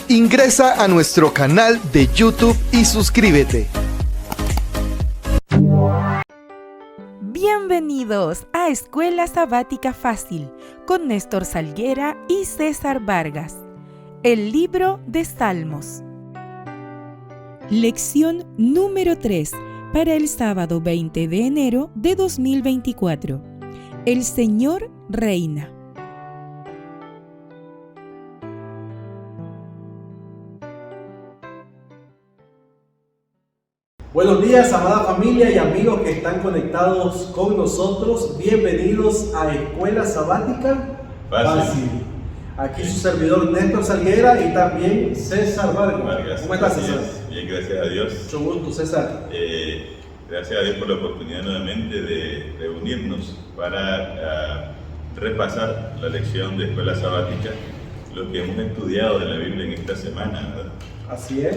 Ingresa a nuestro canal de YouTube y suscríbete. Bienvenidos a Escuela Sabática Fácil con Néstor Salguera y César Vargas. El libro de Salmos. Lección número 3 para el sábado 20 de enero de 2024. El Señor reina. Buenos días, amada familia y amigos que están conectados con nosotros. Bienvenidos a Escuela Sabática Fácil. Aquí su servidor Néstor Salguera y también César Vargas. ¿Cómo estás, César? Bien, gracias a Dios. Mucho gusto, César. Gracias a Dios por la oportunidad nuevamente de reunirnos para repasar la lección de Escuela Sabática, lo que hemos estudiado de la Biblia en esta semana, ¿verdad? Así es.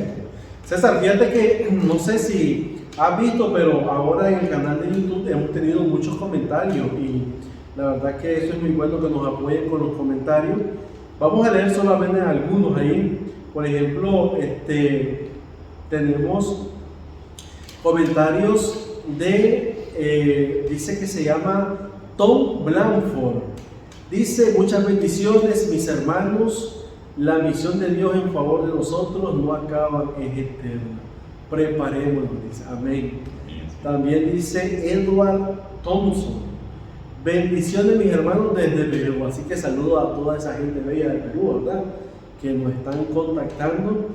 César, fíjate que no sé si has visto, pero ahora en el canal de YouTube hemos tenido muchos comentarios y la verdad que eso es muy bueno que nos apoyen con los comentarios. Vamos a leer solamente algunos ahí. Por ejemplo, tenemos comentarios de, dice que se llama Tom Blanford. Dice: muchas bendiciones, mis hermanos. La misión de Dios en favor de nosotros no acaba, es eterna. Preparémonos, dice. Amén. También dice Edward Thompson: bendiciones, mis hermanos, desde Perú. Así que saludo a toda esa gente bella de Perú, ¿verdad?, que nos están contactando.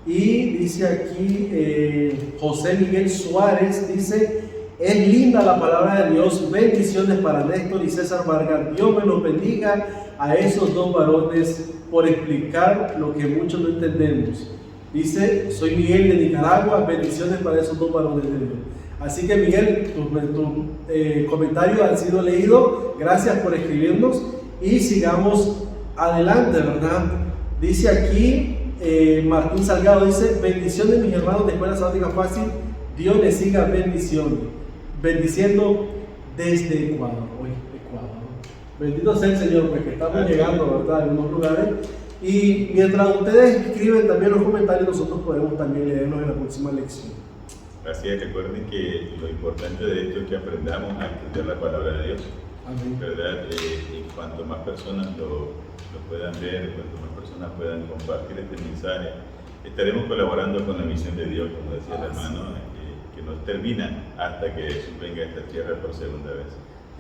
Y dice aquí José Miguel Suárez, dice: es linda la palabra de Dios. Bendiciones para Néstor y César Vargas. Dios me los bendiga a esos dos varones por explicar lo que muchos no entendemos. Dice: soy Miguel de Nicaragua. Bendiciones para esos dos varones de Dios. Así que, Miguel, tu comentario ha sido leído. Gracias por escribirnos y sigamos adelante, ¿verdad? Dice aquí Martín Salgado, dice: bendiciones, mis hermanos de Escuela Sabática Fácil. Dios les siga bendiciendo desde Ecuador. Hoy, Ecuador. Bendito sea el Señor, porque estamos llegando, ¿verdad?, a algunos lugares. Y mientras ustedes escriben también los comentarios, nosotros podemos también leerlos en la próxima lección. Así es, recuerden que lo importante de esto es que aprendamos a entender la palabra de Dios. Amén. ¿Verdad? Y cuanto más personas lo puedan ver, cuanto más personas puedan compartir este mensaje, estaremos colaborando con la misión de Dios, como decía el hermano, que no termina hasta que Jesús venga a esta tierra por segunda vez.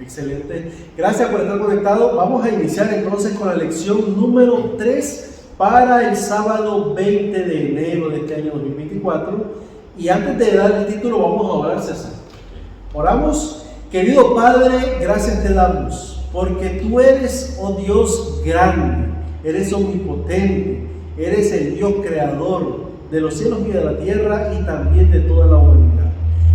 Excelente. Gracias por estar conectados. Vamos a iniciar entonces con la lección número 3 para el sábado 20 de enero de este año 2024. Y antes de dar el título, vamos a orar, César. Oramos. Querido Padre, gracias te damos, porque tú eres, oh Dios, grande, eres omnipotente, eres el Dios creador de los cielos y de la tierra y también de toda la humanidad.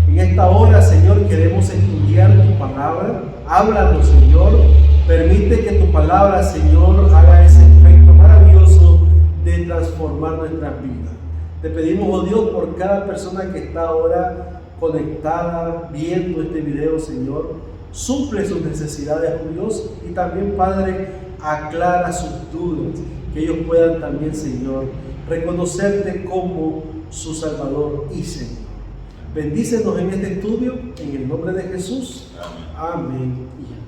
En esta hora, Señor, queremos estudiar tu palabra. Háblanos, Señor. Permite que tu palabra, Señor, haga ese efecto maravilloso de transformar nuestras vidas. Te pedimos, oh Dios, por cada persona que está ahora conectada, viendo este video, Señor. Suple sus necesidades, oh Dios, y también, Padre, aclara sus dudas, que ellos puedan también, Señor, reconocerte como su Salvador y Señor. Bendícenos en este estudio, en el nombre de Jesús. Amén y amén.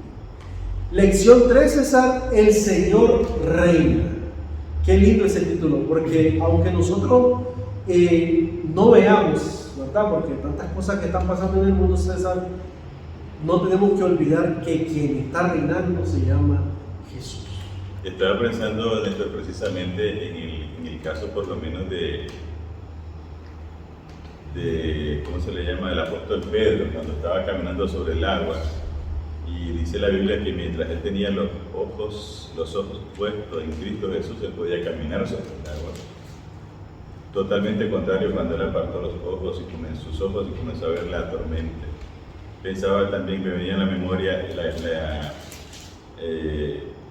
Lección 3, César: el Señor reina. Qué lindo ese título, porque aunque nosotros no veamos, ¿verdad?, porque tantas cosas que están pasando en el mundo, César, no tenemos que olvidar que quien está reinando se llama Jesús. Estaba pensando en esto precisamente en el caso por lo menos de ¿cómo se le llama?, el apóstol Pedro, cuando estaba caminando sobre el agua. Y dice la Biblia que mientras él tenía los ojos puestos en Cristo Jesús, él podía caminar sobre el agua. Totalmente contrario cuando él apartó sus ojos y comenzó a ver la tormenta. Pensaba también, me venía a la memoria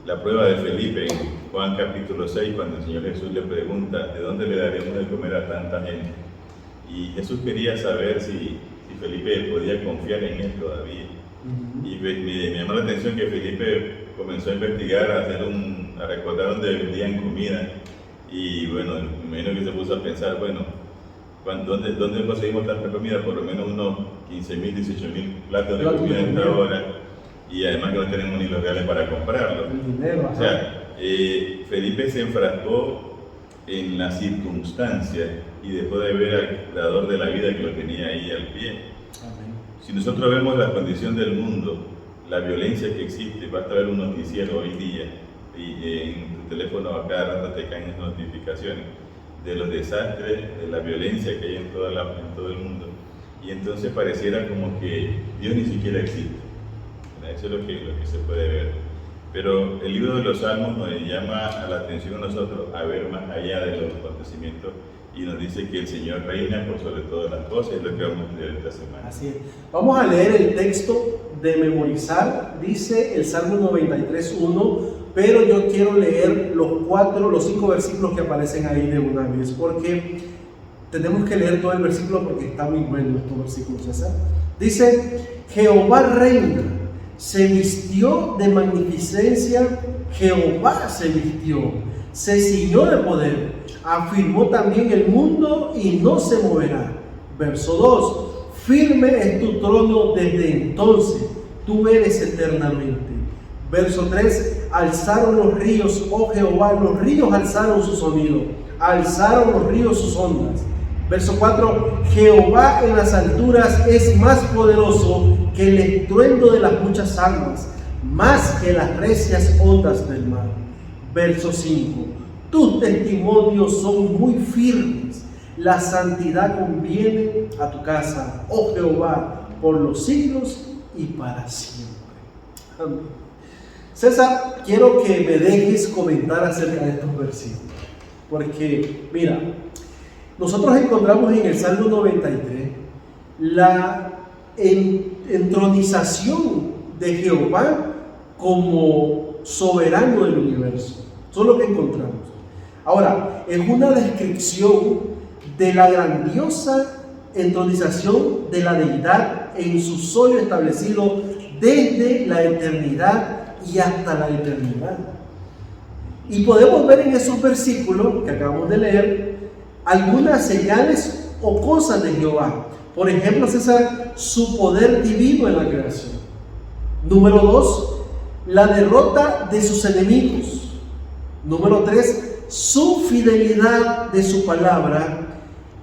la prueba de Felipe en Juan capítulo 6, cuando el Señor Jesús le pregunta: ¿de dónde le daremos de comer a tanta gente? Y Jesús quería saber si Felipe podía confiar en él todavía. Y me llamó la atención que Felipe comenzó a investigar, a recordar dónde vendían comida. Y bueno, me imagino que se puso a pensar, bueno, ¿dónde conseguimos tanta comida? Por lo menos unos 15.000, 18.000 platos de comida en esta hora, y además que no tenemos ni los reales para comprarlo. El dinero, o sea, Felipe se enfrascó en la circunstancia y dejó de ver al creador de la vida que lo tenía ahí al pie. Amén. Si nosotros vemos la condición del mundo, la violencia que existe, basta ver un noticiero hoy día y en tu teléfono a cada rato te caen notificaciones de los desastres, de la violencia que hay en todo el mundo, y entonces pareciera como que Dios ni siquiera existe. Eso es lo que se puede ver. Pero el libro de los Salmos nos llama a la atención a nosotros a ver más allá de los acontecimientos y nos dice que el Señor reina por sobre todas las cosas, es lo que vamos a leer esta semana. Así es. Vamos a leer el texto de memorizar, dice el Salmo 93:1, pero yo quiero leer los 5 versículos que aparecen ahí de una vez, porque tenemos que leer todo el versículo porque está muy bueno estos versículos, César. Dice, Jehová reina, se vistió de magnificencia, Jehová se vistió, se ciñó de poder, afirmó también el mundo y no se moverá. Verso 2, firme es tu trono desde entonces, tú eres eternamente. Verso 3, alzaron los ríos, oh Jehová, los ríos alzaron su sonido, alzaron los ríos sus ondas. Verso 4, Jehová en las alturas es más poderoso que el estruendo de las muchas aguas, más que las recias ondas del mar. Verso 5, tus testimonios son muy firmes, la santidad conviene a tu casa, oh Jehová, por los siglos y para siempre. Amén. César, quiero que me dejes comentar acerca de estos versículos, porque mira, nosotros encontramos en el Salmo 93 la entronización de Jehová como soberano del universo. Eso es lo que encontramos. Ahora, es una descripción de la grandiosa entronización de la deidad en su solio establecido desde la eternidad y hasta la eternidad. Y podemos ver en esos versículos que acabamos de leer algunas señales o cosas de Jehová. Por ejemplo, César, su poder divino en la creación. Número 2, la derrota de sus enemigos. Número 3, su fidelidad de su palabra.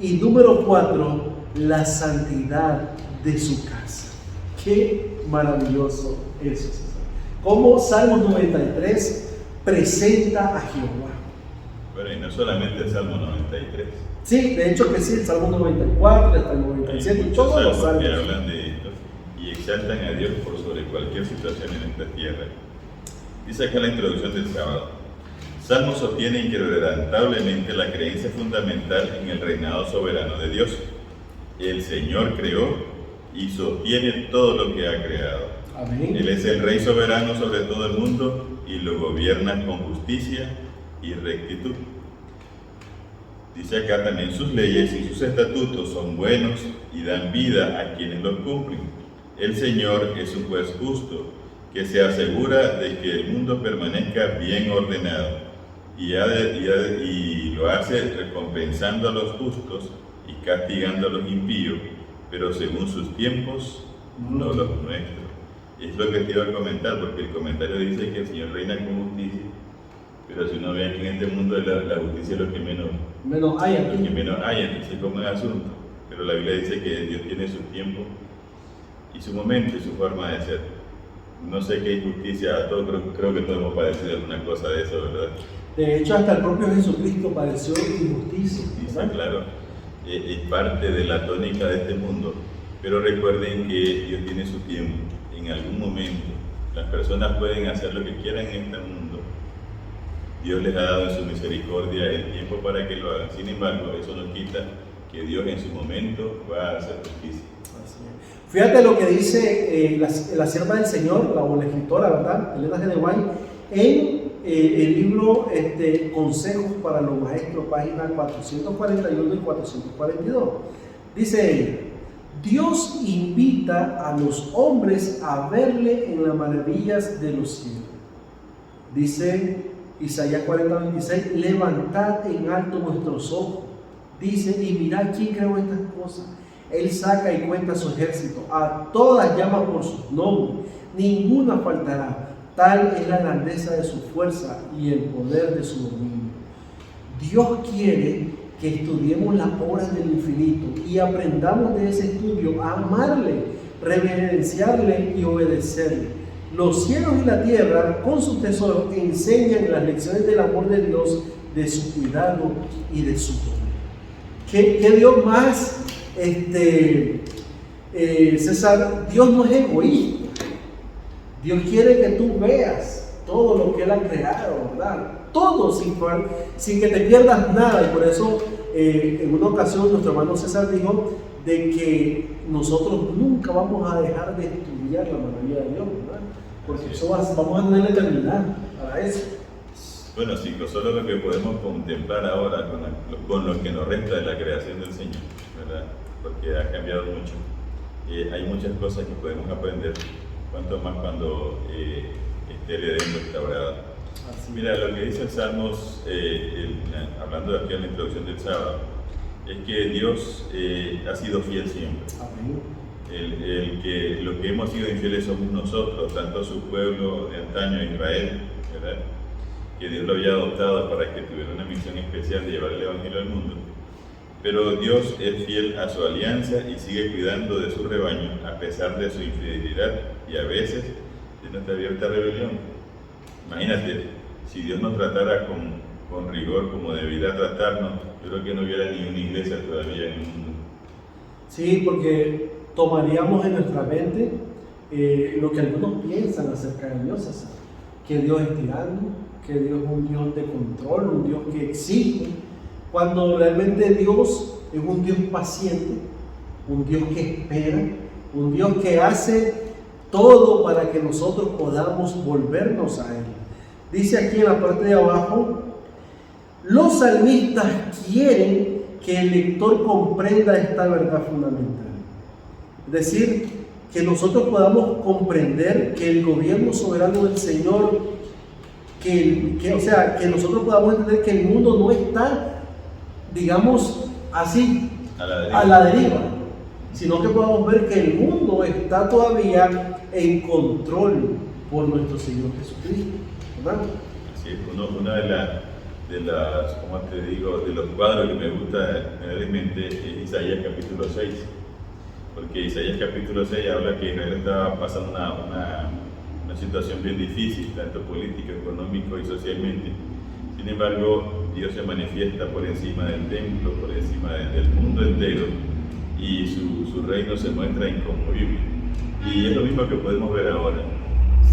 Y número 4, la santidad de su casa. Qué maravilloso eso, César. Cómo Salmo 93 presenta a Jehová. Bueno, y no solamente el Salmo 93. Sí, de hecho que sí, el Salmo 94, hasta el 97, Hay todos muchos los salmos que salmos. hablan de esto y exaltan a Dios por sobre cualquier situación en esta tierra. Dice acá la introducción del sábado. Salmo sostiene inquebrantablemente la creencia fundamental en el reinado soberano de Dios. El Señor creó y sostiene todo lo que ha creado. Amén. Él es el Rey soberano sobre todo el mundo y lo gobierna con justicia y rectitud. Dice acá también, sus leyes y sus estatutos son buenos y dan vida a quienes los cumplen. El Señor es un juez justo que se asegura de que el mundo permanezca bien ordenado y lo hace recompensando a los justos y castigando a los impíos, pero según sus tiempos, no los nuestros. Es lo que te iba a comentar, porque el comentario dice que el Señor reina con justicia, pero si uno ve aquí en este mundo la justicia es lo que menos hay lo aquí. que menos hay, entonces como es asunto. Pero la Biblia dice que Dios tiene su tiempo y su momento y su forma de ser. No sé qué injusticia, creo que todos hemos padecido alguna cosa de eso, ¿verdad? De hecho, hasta el propio Jesucristo padeció injusticia. Está claro, es parte de la tónica de este mundo. Pero recuerden que Dios tiene su tiempo. En algún momento las personas pueden hacer lo que quieran en este mundo. Dios les ha dado en su misericordia el tiempo para que lo hagan. Sin embargo, eso no quita que Dios en su momento va a hacer justicia. Fíjate lo que dice la sierva del Señor, la escritora, ¿verdad? Elena G. de White, en el libro Consejos para los Maestros, páginas 441 y 442. Dice ella, Dios invita a los hombres a verle en las maravillas de los cielos. Dice Isaías 40:26, levantad en alto vuestros ojos, dice, y mirad quién creó estas cosas. Él saca y cuenta su ejército, a todas llama por sus nombres, ninguna faltará. Tal es la grandeza de su fuerza y el poder de su dominio. Dios quiere que estudiemos las obras del infinito y aprendamos de ese estudio a amarle, reverenciarle y obedecerle. Los cielos y la tierra, con sus tesoros, enseñan las lecciones del amor de Dios, de su cuidado y de su poder. ¿Qué Dios más, César? Dios no es egoísta. Dios quiere que tú veas todo lo que Él ha creado, ¿verdad? Todo sin que te pierdas nada. Y por eso, en una ocasión, nuestro hermano César dijo de que nosotros nunca vamos a dejar de estudiar la maravilla de Dios, ¿verdad? Porque eso vamos a tener la eternidad para eso. Bueno, sí, solo lo que podemos contemplar ahora con lo que nos resta de la creación del Señor, ¿verdad? Porque ha cambiado mucho. Hay muchas cosas que podemos aprender, cuanto más cuando esté el Edén restaurado. Mira, lo que dice el Salmos, hablando de aquí en la introducción del sábado, es que Dios ha sido fiel siempre. Amén. Los que hemos sido infieles somos nosotros, tanto su pueblo de antaño, Israel, ¿verdad? Que Dios lo había adoptado para que tuviera una misión especial de llevar el Evangelio al mundo. Pero Dios es fiel a su alianza y sigue cuidando de su rebaño a pesar de su infidelidad y a veces de nuestra abierta rebelión. Imagínate, si Dios nos tratara con rigor como debería tratarnos, yo creo que no hubiera ni una iglesia todavía en el mundo. Sí, porque tomaríamos en nuestra mente lo que algunos piensan acerca de Dios, César. Que Dios es tirano, que Dios es un Dios de control, un Dios que exige, cuando realmente Dios es un Dios paciente, un Dios que espera, un Dios que hace todo para que nosotros podamos volvernos a Él. Dice aquí en la parte de abajo, los salmistas quieren que el lector comprenda esta verdad fundamental. Es decir, que nosotros podamos comprender que el gobierno soberano del Señor, que nosotros podamos entender que el mundo no está, digamos así, a la deriva, sino que podamos ver que el mundo está todavía en control por nuestro Señor Jesucristo, ¿verdad? Así es, una de las, como te digo, de los cuadros que me gusta generalmente es Isaías capítulo 6, porque Isaías capítulo 6 habla que Israel estaba pasando una situación bien difícil, tanto político, económico y socialmente. Sin embargo, Dios se manifiesta por encima del templo, por encima del mundo entero, y su reino se muestra inconmovible. Y es lo mismo que podemos ver ahora.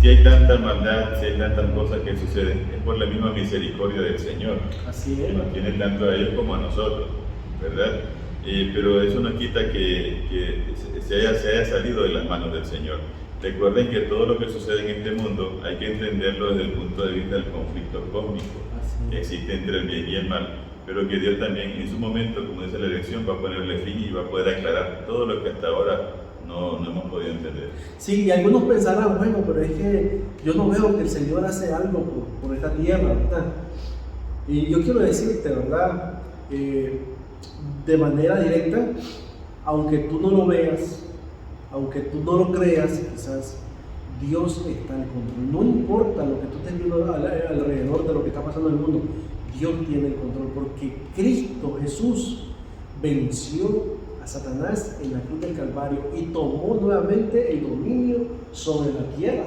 Si hay tanta maldad, si hay tantas cosas que suceden, es por la misma misericordia del Señor. Así es. Que nos tiene tanto a ellos como a nosotros, ¿verdad? Pero eso no quita que se haya salido de las manos del Señor. Recuerden que todo lo que sucede en este mundo hay que entenderlo desde el punto de vista del conflicto cósmico que existe entre el bien y el mal, pero que Dios también en su momento, como dice la elección, va a ponerle fin y va a poder aclarar todo lo que hasta ahora no hemos podido entender. Sí, y algunos pensarán, bueno, pero es que yo no veo que el Señor hace algo por esta tierra, ¿verdad? Y yo quiero decirte, ¿verdad? De manera directa, aunque tú no lo veas, aunque tú no lo creas, quizás Dios está en control. No importa lo que tú estés viendo alrededor de lo que está pasando en el mundo, Dios tiene el control, porque Cristo Jesús venció a Satanás en la cruz del Calvario y tomó nuevamente el dominio sobre la tierra,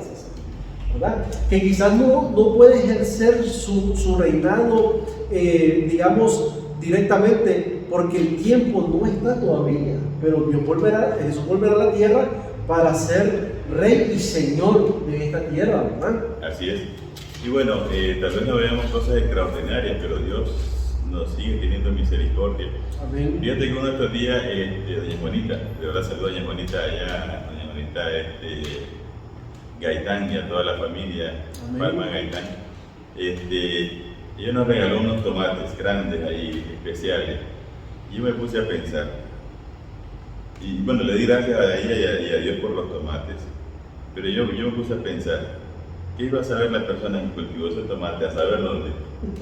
¿verdad? Que quizás no puede ejercer su reinado, digamos, directamente, porque el tiempo no está todavía, pero Jesús volverá a la tierra para ser rey y señor de esta tierra, ¿verdad? Así es. Y bueno, tal vez no veamos cosas extraordinarias, pero Dios nos sigue teniendo misericordia. Amén. Fíjate que uno de estos días, doña Juanita, de verdad saludo a doña Juanita allá, doña Juanita Gaitán y a toda la familia, Palma Gaitán. Ella nos regaló unos tomates grandes ahí, especiales, y yo me puse a pensar, y bueno, le di gracias a ella y a Dios por los tomates, pero yo me puse a pensar, ¿Qué iba a saber la persona que cultivó ese tomate? A saber dónde,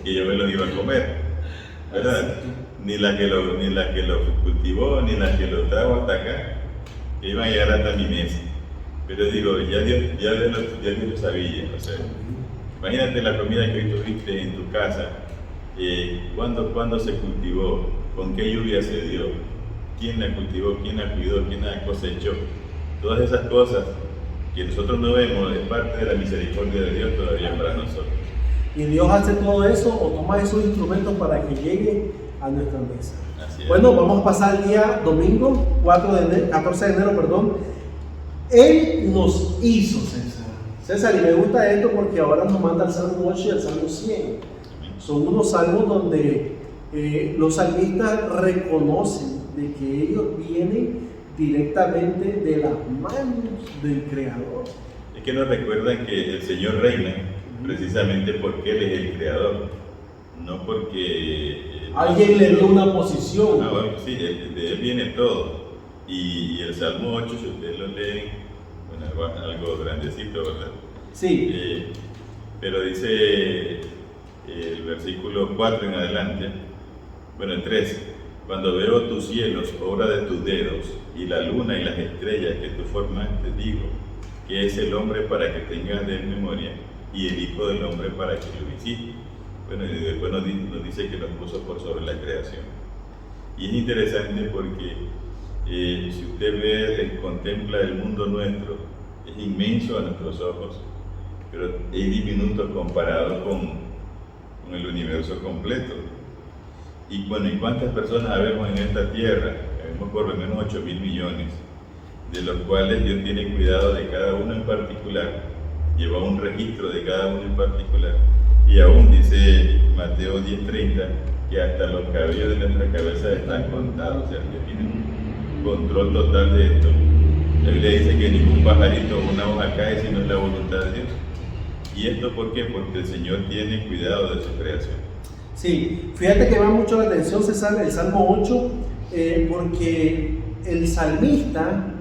que yo me lo iba a comer, ¿verdad? Ni la que lo cultivó, ni la que lo trajo hasta acá, que iban a llegar hasta mi mesa. Pero digo, ya Dios lo sabía. O sea, imagínate la comida que hoy tuviste en tu casa, ¿cuándo se cultivó? ¿Con qué lluvia se dio? ¿Quién la cultivó? ¿Quién la cuidó? ¿Quién la cosechó? Todas esas cosas que nosotros no vemos es parte de la misericordia de Dios todavía para nosotros. Y Dios hace todo eso o toma esos instrumentos para que llegue a nuestra mesa. Así es. Bueno, vamos a pasar el día domingo, 14 de enero, perdón. Él nos hizo, César, y me gusta esto porque ahora nos manda el Salmo 8 y el Salmo 100. Son unos salmos donde los salmistas reconocen de que ellos vienen directamente de las manos del Creador. Es que nos recuerdan que el Señor reina precisamente porque Él es el Creador, no porque alguien le dio una posición. Bueno, sí, de Él viene todo. Y el Salmo 8, si ustedes lo leen, bueno, algo grandecito, ¿verdad? Sí. Pero dice el versículo 4 en adelante, bueno, el 3, cuando veo tus cielos, obra de tus dedos, y la luna y las estrellas que tú formaste, digo, que es el hombre para que tengas de memoria, y el Hijo del Hombre para que lo visite. Bueno, y después nos dice que nos puso por sobre la creación. Y es interesante porque si usted ve, contempla el mundo nuestro, es inmenso a nuestros ojos, pero es diminuto comparado con el universo completo. Y bueno, ¿y cuántas personas habemos en esta tierra? Habemos por lo menos 8.000 millones, de los cuales Dios tiene cuidado de cada uno en particular, lleva un registro de cada uno en particular, y aún dice Mateo 10:30 que hasta los cabellos de nuestra cabeza están contados, o sea, que tiene un control total de esto. La Biblia dice que ningún pajarito o una hoja cae si no es la voluntad de Dios. ¿Y esto por qué? Porque el Señor tiene cuidado de su creación. Sí, fíjate que llama mucho la atención, César, el Salmo 8, porque el salmista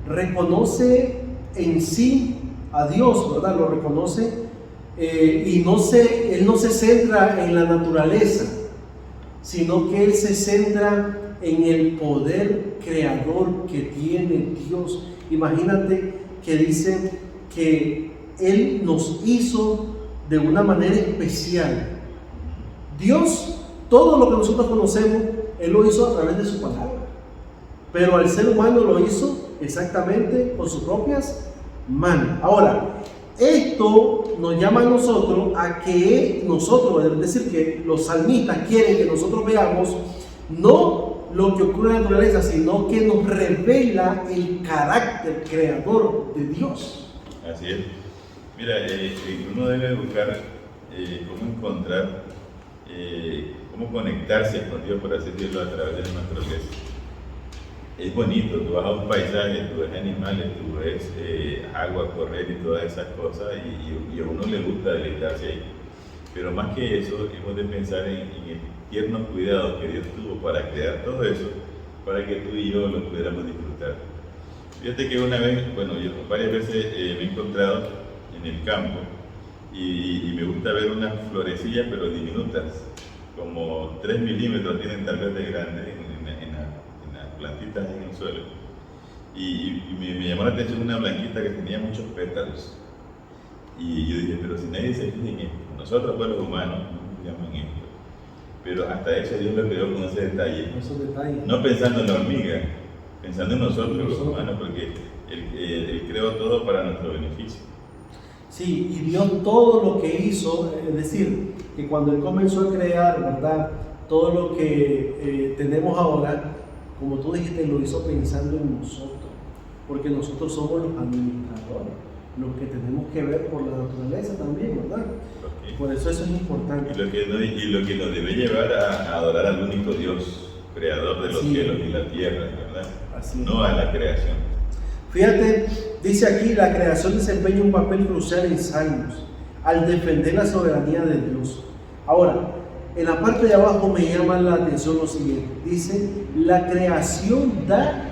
reconoce en sí a Dios, ¿verdad? Lo reconoce y él no se centra en la naturaleza, sino que él se centra en el poder creador que tiene Dios. Imagínate que dice que Él nos hizo de una manera especial. Dios, todo lo que nosotros conocemos, Él lo hizo a través de su palabra, pero al ser humano lo hizo exactamente con sus propias manos. Ahora, esto nos llama a nosotros a que nosotros, es decir, que los salmistas quieren que nosotros veamos no lo que ocurre en la naturaleza, sino que nos revela el carácter creador de Dios. Así es. Mira, uno debe buscar cómo encontrar, cómo conectarse con Dios, por así decirlo, a través de la naturaleza. Es bonito, tú vas a un paisaje, tú ves animales, tú ves agua correr y todas esas cosas, y a uno le gusta deleitarse ahí. Pero más que eso, hemos de pensar en el tierno cuidado que Dios tuvo para crear todo eso, para que tú y yo lo pudiéramos disfrutar. Fíjate que una vez, bueno, yo varias veces me he encontrado en el campo y me gusta ver unas florecillas, pero diminutas, como 3 milímetros tienen tal vez de grande en las plantitas en el suelo. Y me llamó la atención una blanquita que tenía muchos pétalos. Y yo dije, pero si nadie se fija en esto, nosotros pues los humanos no llaman esto. Pero hasta eso Dios lo creó con ese detalle. No pensando en la hormiga, pensando en nosotros los humanos, porque Él creó todo para nuestro beneficio. Sí, y Dios todo lo que hizo, es decir, que cuando Él comenzó a crear, ¿verdad? Todo lo que tenemos ahora, como tú dijiste, lo hizo pensando en nosotros, porque nosotros somos los administradores, los que tenemos que ver por la naturaleza también, ¿verdad? Okay. Por eso es importante. Y lo que nos debe llevar a adorar al único Dios, creador de los cielos y la tierra, ¿verdad? No a la creación. Fíjate, dice aquí, la creación desempeña un papel crucial en Salmos, al defender la soberanía de Dios. Ahora, en la parte de abajo me llama la atención lo siguiente, dice, la creación da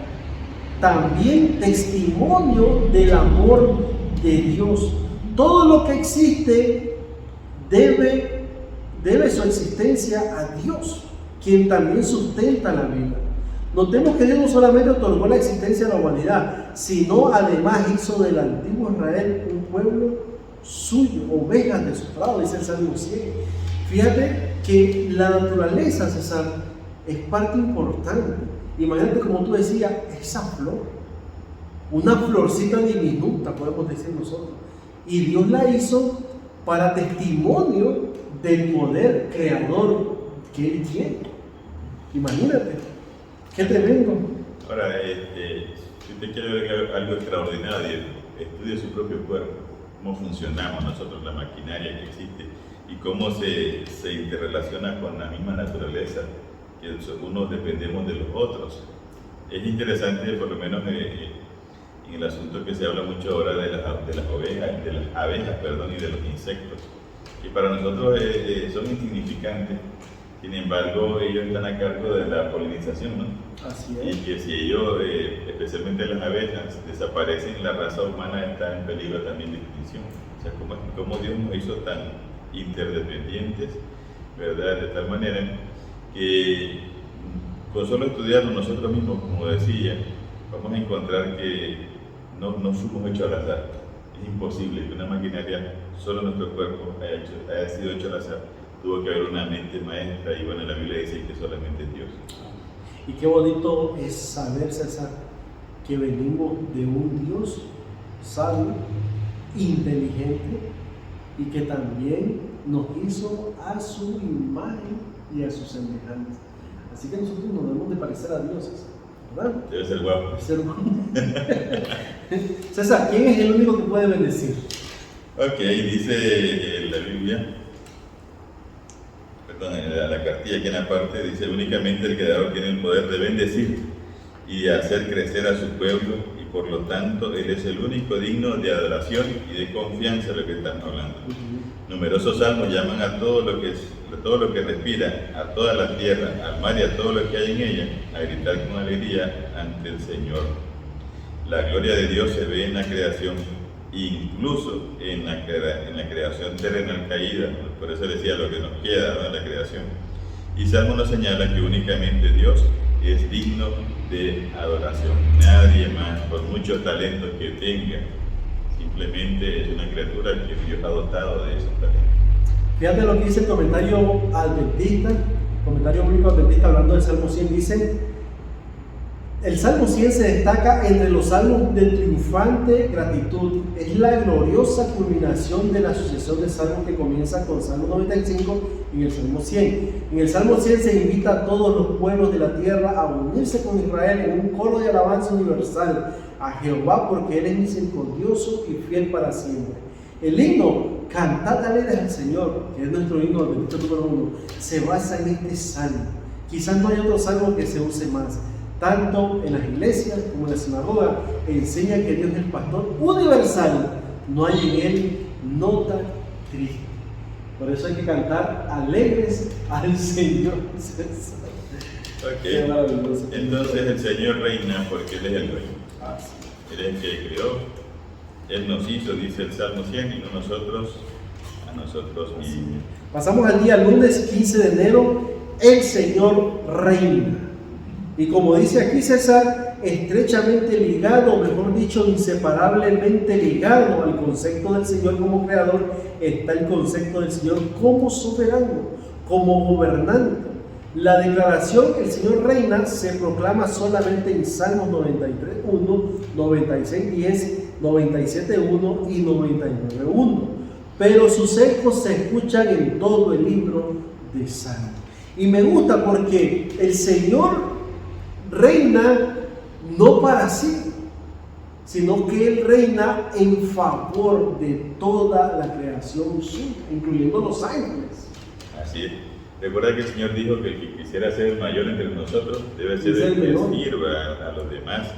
también testimonio del amor de Dios. todo lo que existe debe su existencia a Dios, quien también sustenta la vida. Notemos que Dios no solamente otorgó la existencia a la humanidad, sino además hizo del antiguo Israel un pueblo suyo, ovejas de su prado, dice el Salmo 100. Fíjate que la naturaleza, César, es parte importante. Imagínate, como tú decías, esa flor, una florcita diminuta, podemos decir nosotros, y Dios la hizo para testimonio del poder creador que Él tiene. Imagínate, qué tremendo. Ahora, si usted quiere ver algo extraordinario, estudie su propio cuerpo, cómo funcionamos nosotros, la maquinaria que existe y cómo se interrelaciona con la misma naturaleza, que unos dependemos de los otros. Es interesante, por lo menos en el asunto que se habla mucho ahora de las ovejas, de las abejas, y de los insectos, que para nosotros son insignificantes. Sin embargo, ellos están a cargo de la polinización, ¿no? Así es. Y que si ellos, especialmente las abejas, desaparecen, la raza humana está en peligro también de extinción. O sea, cómo Dios nos hizo tan interdependientes, ¿verdad? De tal manera que con solo estudiarlo nosotros mismos, como decía, vamos a encontrar que no fuimos hechos al azar. Es imposible que una maquinaria, solo nuestro cuerpo, haya sido hecho al azar. Tuvo que haber una mente maestra, y bueno, la Biblia dice que solamente es Dios. Y qué bonito es saber, César, que venimos de un Dios sabio, inteligente, y que también nos hizo a su imagen y a su semejanza. Así que nosotros nos debemos de parecer a Dios, César, ¿verdad? Debe ser guapo. Debe ser guapo. César, ¿quién es el único que puede bendecir? Ok, dice la Biblia, la cartilla aquí en la parte, dice: únicamente el Creador tiene el poder de bendecir y de hacer crecer a su pueblo, y por lo tanto Él es el único digno de adoración y de confianza, lo que estamos hablando. Numerosos salmos llaman a todo lo que respira, a toda la tierra, al mar y a todo lo que hay en ella, a gritar con alegría ante el Señor. La gloria de Dios se ve en la creación, incluso en la creación terrenal caída. Por eso decía lo que nos queda, ¿no?, de la creación. Y Salmo nos señala que únicamente Dios es digno de adoración. Nadie más, por muchos talentos que tenga, simplemente es una criatura que Dios ha dotado de esos talentos. Fíjate lo que dice el comentario adventista, comentario bíblico adventista, hablando del Salmo 100, dice: el Salmo 100 se destaca entre los salmos de triunfante gratitud. Es la gloriosa culminación de la sucesión de salmos que comienza con Salmo 95 y el Salmo 100. En el Salmo 100 se invita a todos los pueblos de la tierra a unirse con Israel en un coro de alabanza universal a Jehová, porque Él es misericordioso y fiel para siempre. El himno Cantad alegres al Señor, que es nuestro himno adventista número 1, se basa en este salmo. Quizás no hay otro salmo que se use más. Tanto en las iglesias como en la sinagoga, enseña que Dios es el pastor universal. No hay en Él nota triste. Por eso hay que cantar alegres al Señor. Ok, entonces el Señor reina porque Él es el rey. Él es el que creó, Él nos hizo, dice el Salmo 100, y no nosotros a nosotros mismos. Pasamos al día lunes 15 de enero, el Señor reina. Y como dice aquí César, estrechamente ligado, o mejor dicho, inseparablemente ligado al concepto del Señor como creador, está el concepto del Señor como soberano, como gobernante. La declaración "el Señor reina" se proclama solamente en Salmos 93.1, 96.10, 97.1 y 99.1, pero sus ecos se escuchan en todo el libro de Salmos. Y me gusta porque el Señor reina no para sí, sino que Él reina en favor de toda la creación suya, incluyendo los ángeles. Así es. Recuerda que el Señor dijo que el que quisiera ser el mayor entre nosotros debe ser el que sirva a los demás.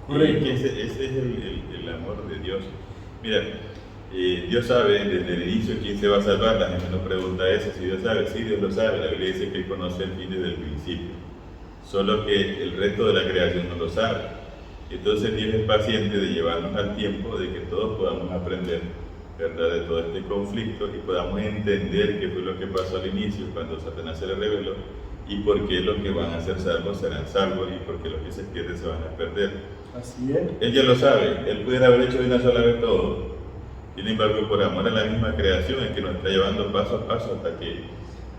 Y ese es el amor de Dios. Mira, Dios sabe desde el inicio quién se va a salvar. La gente nos pregunta eso, si Dios sabe. Sí, Dios lo sabe. La Biblia dice que Él conoce el fin desde el principio. Solo que el resto de la creación no lo sabe. Entonces Dios es paciente de llevarnos al tiempo de que todos podamos aprender ¿verdad?, de todo este conflicto y podamos entender qué fue lo que pasó al inicio cuando Satanás se le reveló y por qué los que van a ser salvos serán salvos y por qué los que se pierden se van a perder. Así es. Él ya lo sabe, él pudiera haber hecho de una sola vez todo. Sin embargo, por amor a la misma creación es que nos está llevando paso a paso hasta que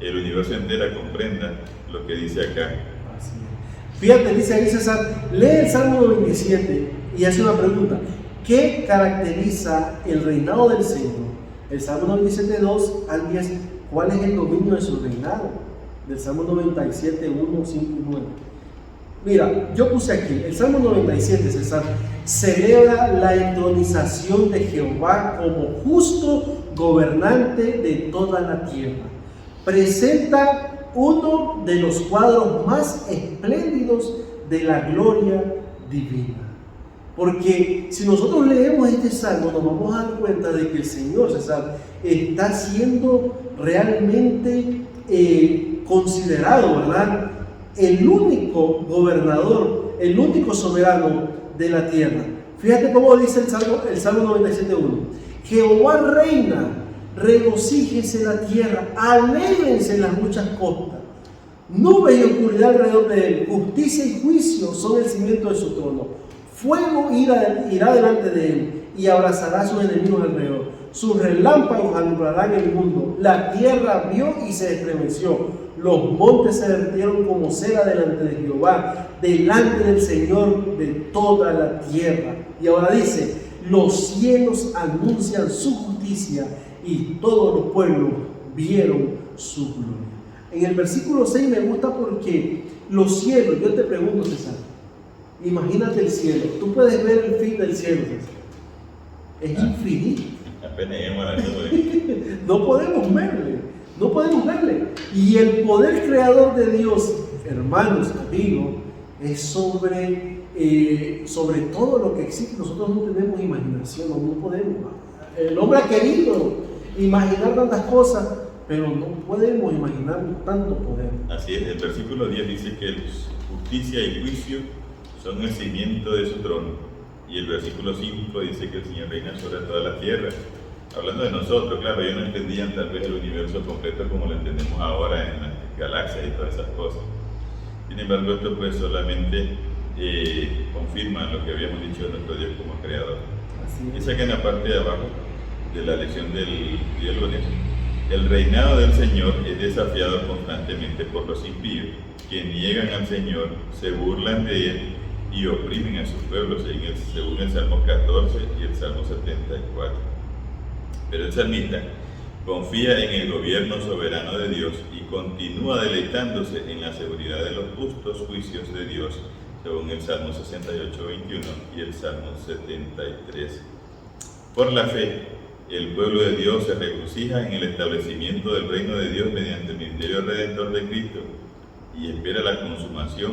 el universo entero comprenda lo que dice acá. Así es. Fíjate, dice ahí César, lee el Salmo 97 y hace una pregunta. ¿Qué caracteriza el reinado del Señor? El Salmo 97, 2 al 10, ¿cuál es el dominio de su reinado? Del Salmo 97, 1, 5 y 9. Mira, yo puse aquí, el Salmo 97, César, celebra la entronización de Jehová como justo gobernante de toda la tierra. Presenta uno de los cuadros más espléndidos de la gloria divina. Porque si nosotros leemos este salmo, nos vamos a dar cuenta de que el Señor, César, está siendo realmente considerado, ¿verdad?, el único gobernador, el único soberano de la tierra. Fíjate cómo dice el Salmo 97.1. Jehová reina, regocíjese la tierra, alégrense las muchas costas. Nubes y oscuridad alrededor de él, justicia y juicio son el cimiento de su trono. Fuego irá delante de él y abrazará a sus enemigos alrededor. Sus relámpagos alumbrarán el mundo. La tierra vio y se estremeció. Los montes se derritieron como cera delante de Jehová, delante del Señor de toda la tierra. Y ahora dice, los cielos anuncian su justicia y todos los pueblos vieron su gloria. En el versículo 6 me gusta porque los cielos, yo te pregunto, César, imagínate el cielo, tú puedes ver el fin del cielo, César. Es infinito. Apenas llegamos a la nube. No podemos verle. Y el poder creador de Dios, hermanos, amigos, es sobre todo lo que existe. Nosotros no tenemos imaginación, no podemos. El hombre ha querido imaginar tantas cosas, pero no podemos imaginar tanto poder. Así es, el versículo 10 dice que justicia y juicio son el cimiento de su trono. Y el versículo 5 dice que el Señor reina sobre toda la tierra. Hablando de nosotros, claro, ellos no entendían tal vez el universo completo como lo entendemos ahora en las galaxias y todas esas cosas. Sin embargo, esto pues solamente confirma lo que habíamos dicho de nuestro Dios como creador. Dice que en la parte de abajo de la lección del día lunes, el reinado del Señor es desafiado constantemente por los impíos, que niegan al Señor, se burlan de Él y oprimen a sus pueblos, según el Salmo 14 y el Salmo 74. Pero el salmista confía en el gobierno soberano de Dios y continúa deleitándose en la seguridad de los justos juicios de Dios, según el Salmo 68:21 y el Salmo 73. Por la fe, el pueblo de Dios se regocija en el establecimiento del reino de Dios mediante el ministerio redentor de Cristo y espera la consumación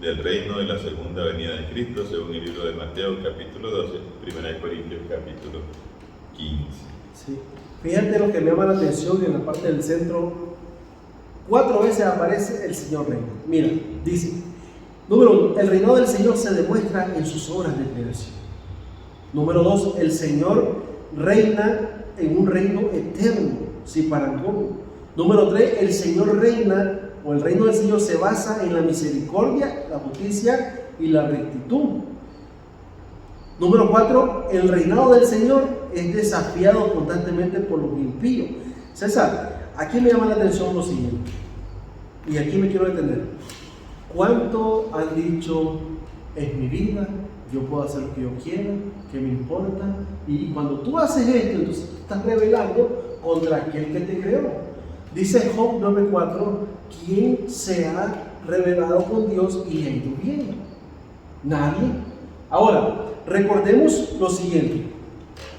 del reino de la segunda venida de Cristo, según el libro de Mateo capítulo 12, 1 Corintios capítulo 15. Sí. Fíjate lo que me llama la atención en la parte del centro. 4 veces aparece el Señor reina. Mira, dice, número 1, el reinado del Señor se demuestra en sus obras de creación. Número 2, el Señor reina en un reino eterno, sin parangón. Número 3, el Señor reina, o el reino del Señor se basa en la misericordia, la justicia y la rectitud. Número 4, el reinado del Señor es desafiado constantemente por los impíos. César, aquí me llama la atención lo siguiente, y aquí me quiero detener. ¿Cuánto han dicho, es mi vida, yo puedo hacer lo que yo quiera, qué me importa? Y cuando tú haces esto, entonces tú estás rebelando contra aquel que te creó. Dice Job 9:4, ¿quién se ha rebelado con Dios y le ha ido bien? Nadie. Ahora, recordemos lo siguiente.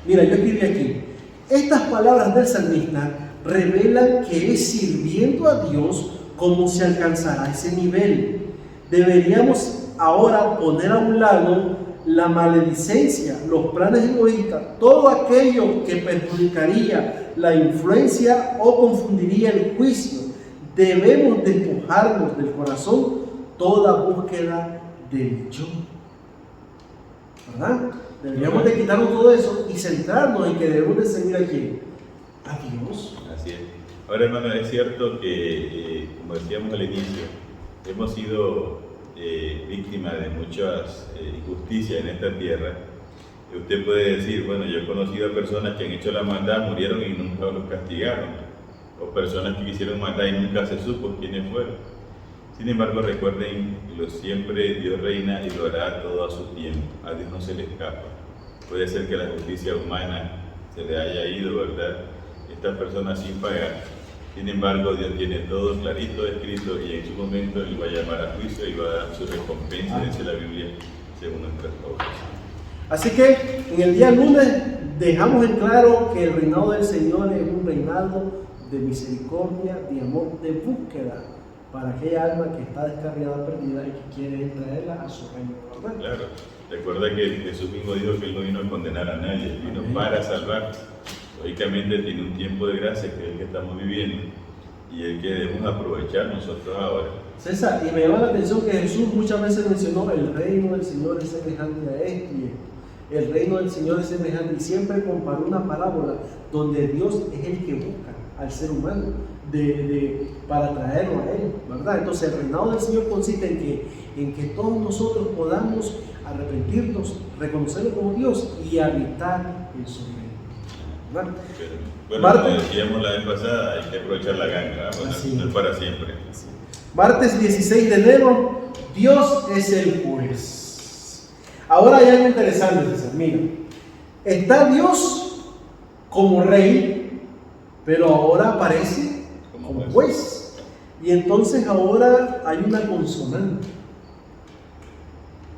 Mira, yo escribí aquí. Estas palabras del salmista revelan que es sirviendo a Dios como se alcanzará ese nivel. Deberíamos ahora poner a un lado la maledicencia, los planes egoístas, todo aquello que perjudicaría la influencia o confundiría el juicio. Debemos despojarnos del corazón toda búsqueda del yo. ¿Verdad? Deberíamos de quitarnos todo eso y centrarnos en que debemos de seguir a quién, a Dios. Así es. Ahora, hermano, es cierto que, como decíamos al inicio, hemos sido víctimas de muchas injusticias en esta tierra. Y usted puede decir, bueno, yo he conocido a personas que han hecho la maldad, murieron y nunca los castigaron, o personas que hicieron maldad y nunca se supo quiénes fueron. Sin embargo, recuerden, siempre Dios reina y lo hará todo a su tiempo. A Dios no se le escapa. Puede ser que la justicia humana se le haya ido, ¿verdad? Estas personas sin pagar. Sin embargo, Dios tiene todo clarito escrito y en su momento Él va a llamar a juicio y va a dar su recompensa, dice la Biblia, según nuestras obras. Así que en el día lunes dejamos en claro que el reinado del Señor es un reinado de misericordia, de amor, de búsqueda para aquella alma que está descarriada, perdida y que quiere traerla a su reino, ¿verdad? Claro, recuerda que Jesús mismo dijo que Él no vino a condenar a nadie, vino para salvar. Lógicamente tiene un tiempo de gracia que es el que estamos viviendo y el que debemos aprovechar nosotros ahora. César, y me llama la atención que Jesús muchas veces mencionó el reino del Señor es semejante a esto y esto. El reino del Señor es semejante, y siempre comparó una parábola donde Dios es el que busca al ser humano para traerlo a Él, ¿verdad? Entonces el reinado del Señor consiste en que todos nosotros podamos arrepentirnos, reconocerlo como Dios y habitar en su reino, ¿verdad? Bueno, como decíamos la vez pasada, hay que aprovechar la ganga, bueno, no es para siempre. Martes 16 de enero, Dios es el juez. Ahora hay algo interesante, César. Mira, está Dios como rey, pero ahora aparece como juez. Y entonces ahora hay una consonante.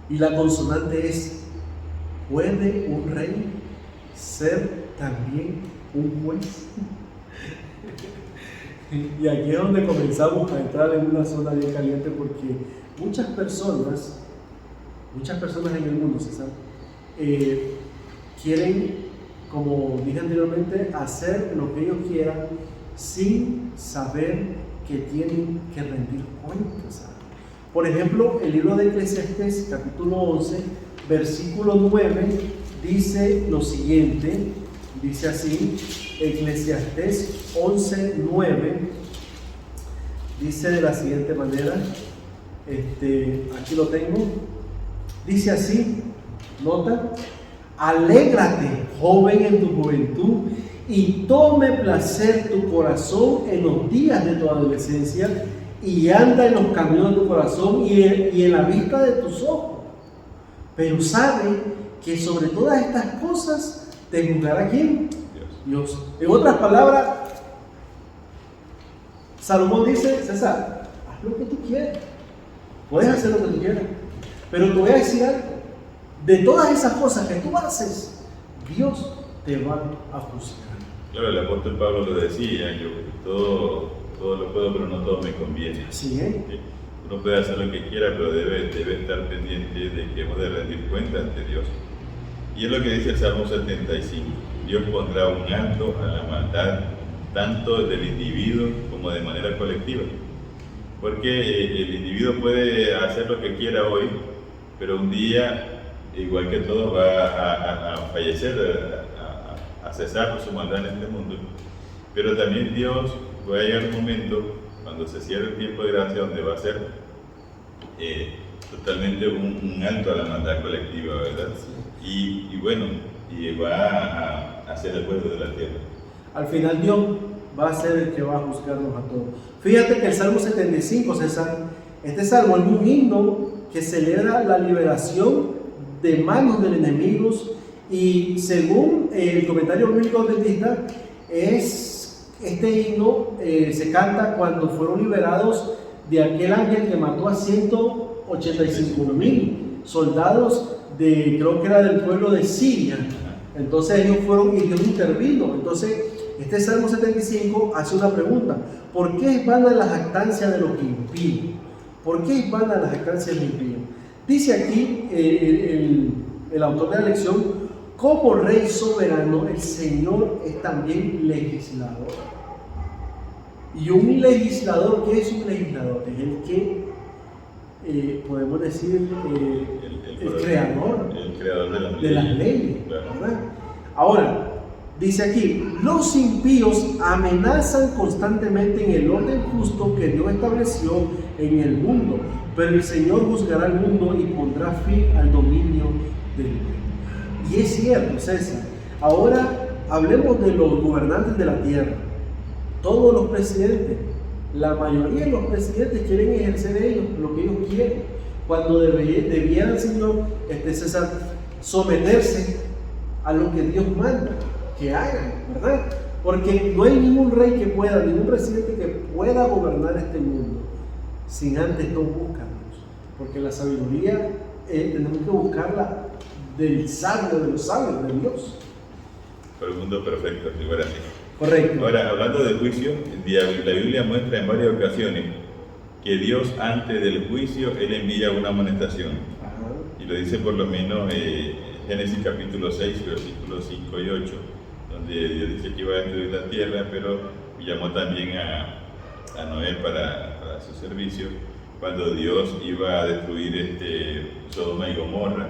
Y la consonante es: ¿puede un rey ser también un juez? Y aquí es donde comenzamos a entrar en una zona bien caliente, porque muchas personas en el mundo, César, quieren, como dije anteriormente, hacer lo que ellos quieran sin saber que tienen que rendir cuentas. Por ejemplo, el libro de Eclesiastés, capítulo 11, versículo 9, dice lo siguiente, dice así, Eclesiastés 11, 9, dice de la siguiente manera, aquí lo tengo. Dice así, nota: alégrate, joven, en tu juventud, y tome placer tu corazón en los días de tu adolescencia, y anda en los caminos de tu corazón y en la vista de tus ojos. Pero sabe que sobre todas estas cosas te juzgará ¿quién? Dios. En otras palabras, Salomón dice: César, haz lo que tú quieras, puedes hacer lo que tú quieras. Pero te voy a decir algo: de todas esas cosas que tú haces, Dios te va a juzgar. Claro, el apóstol Pablo lo decía, yo todo lo puedo, pero no todo me conviene. Sí, Uno puede hacer lo que quiera, pero debe estar pendiente de que hemos de rendir cuenta ante Dios. Y es lo que dice el Salmo 75. Dios pondrá un alto a la maldad, tanto del individuo como de manera colectiva. Porque el individuo puede hacer lo que quiera hoy, pero un día, igual que todos, va a fallecer, a cesar su maldad en este mundo. Pero también Dios va a llegar un momento, cuando se cierre el tiempo de gracia, donde va a ser totalmente un alto a la maldad colectiva, ¿verdad? Y bueno, y va a hacer el juez de la tierra. Al final Dios va a ser el que va a juzgarnos a todos. Fíjate que el Salmo 75, César, este salmo es un himno que celebra la liberación de manos de los enemigos, y según el comentario bíblico adventista, este himno se canta cuando fueron liberados de aquel ángel que mató a 185,000 soldados creo que era del pueblo de Siria. Entonces ellos fueron y Dios intervino. Entonces este Salmo 75 hace una pregunta: ¿por qué es vana la jactancia de los impíos? ¿Por qué es vana la jactancia de los impíos? Dice aquí el autor de la lección: como rey soberano, el Señor es también legislador. Y un legislador, ¿qué es un legislador? Es el que, podemos decir, el el creador de las leyes. Claro. ¿Verdad? Ahora, dice aquí, los impíos amenazan constantemente en el orden justo que Dios estableció en el mundo, pero el Señor juzgará el mundo y pondrá fin al dominio del mundo. Y es cierto, César. Ahora hablemos de los gobernantes de la tierra. Todos los presidentes, la mayoría de los presidentes quieren ejercer ellos lo que ellos quieren, cuando debieran, señor César, someterse a lo que Dios manda que hagan, ¿verdad? Porque no hay ningún rey que pueda, ningún presidente que pueda gobernar este mundo sin antes no buscarnos, porque la sabiduría tenemos que buscarla del sabio, de los sabios, de Dios. Por el mundo perfecto, si fuera así. Correcto. Ahora, hablando de juicio, la Biblia muestra en varias ocasiones que Dios antes del juicio, Él envía una amonestación. Ajá. Y lo dice por lo menos Génesis capítulo 6, versículos 5 y 8, donde Dios dice que iba a destruir la tierra, pero llamó también a Noé para su servicio. Cuando Dios iba a destruir Sodoma y Gomorra,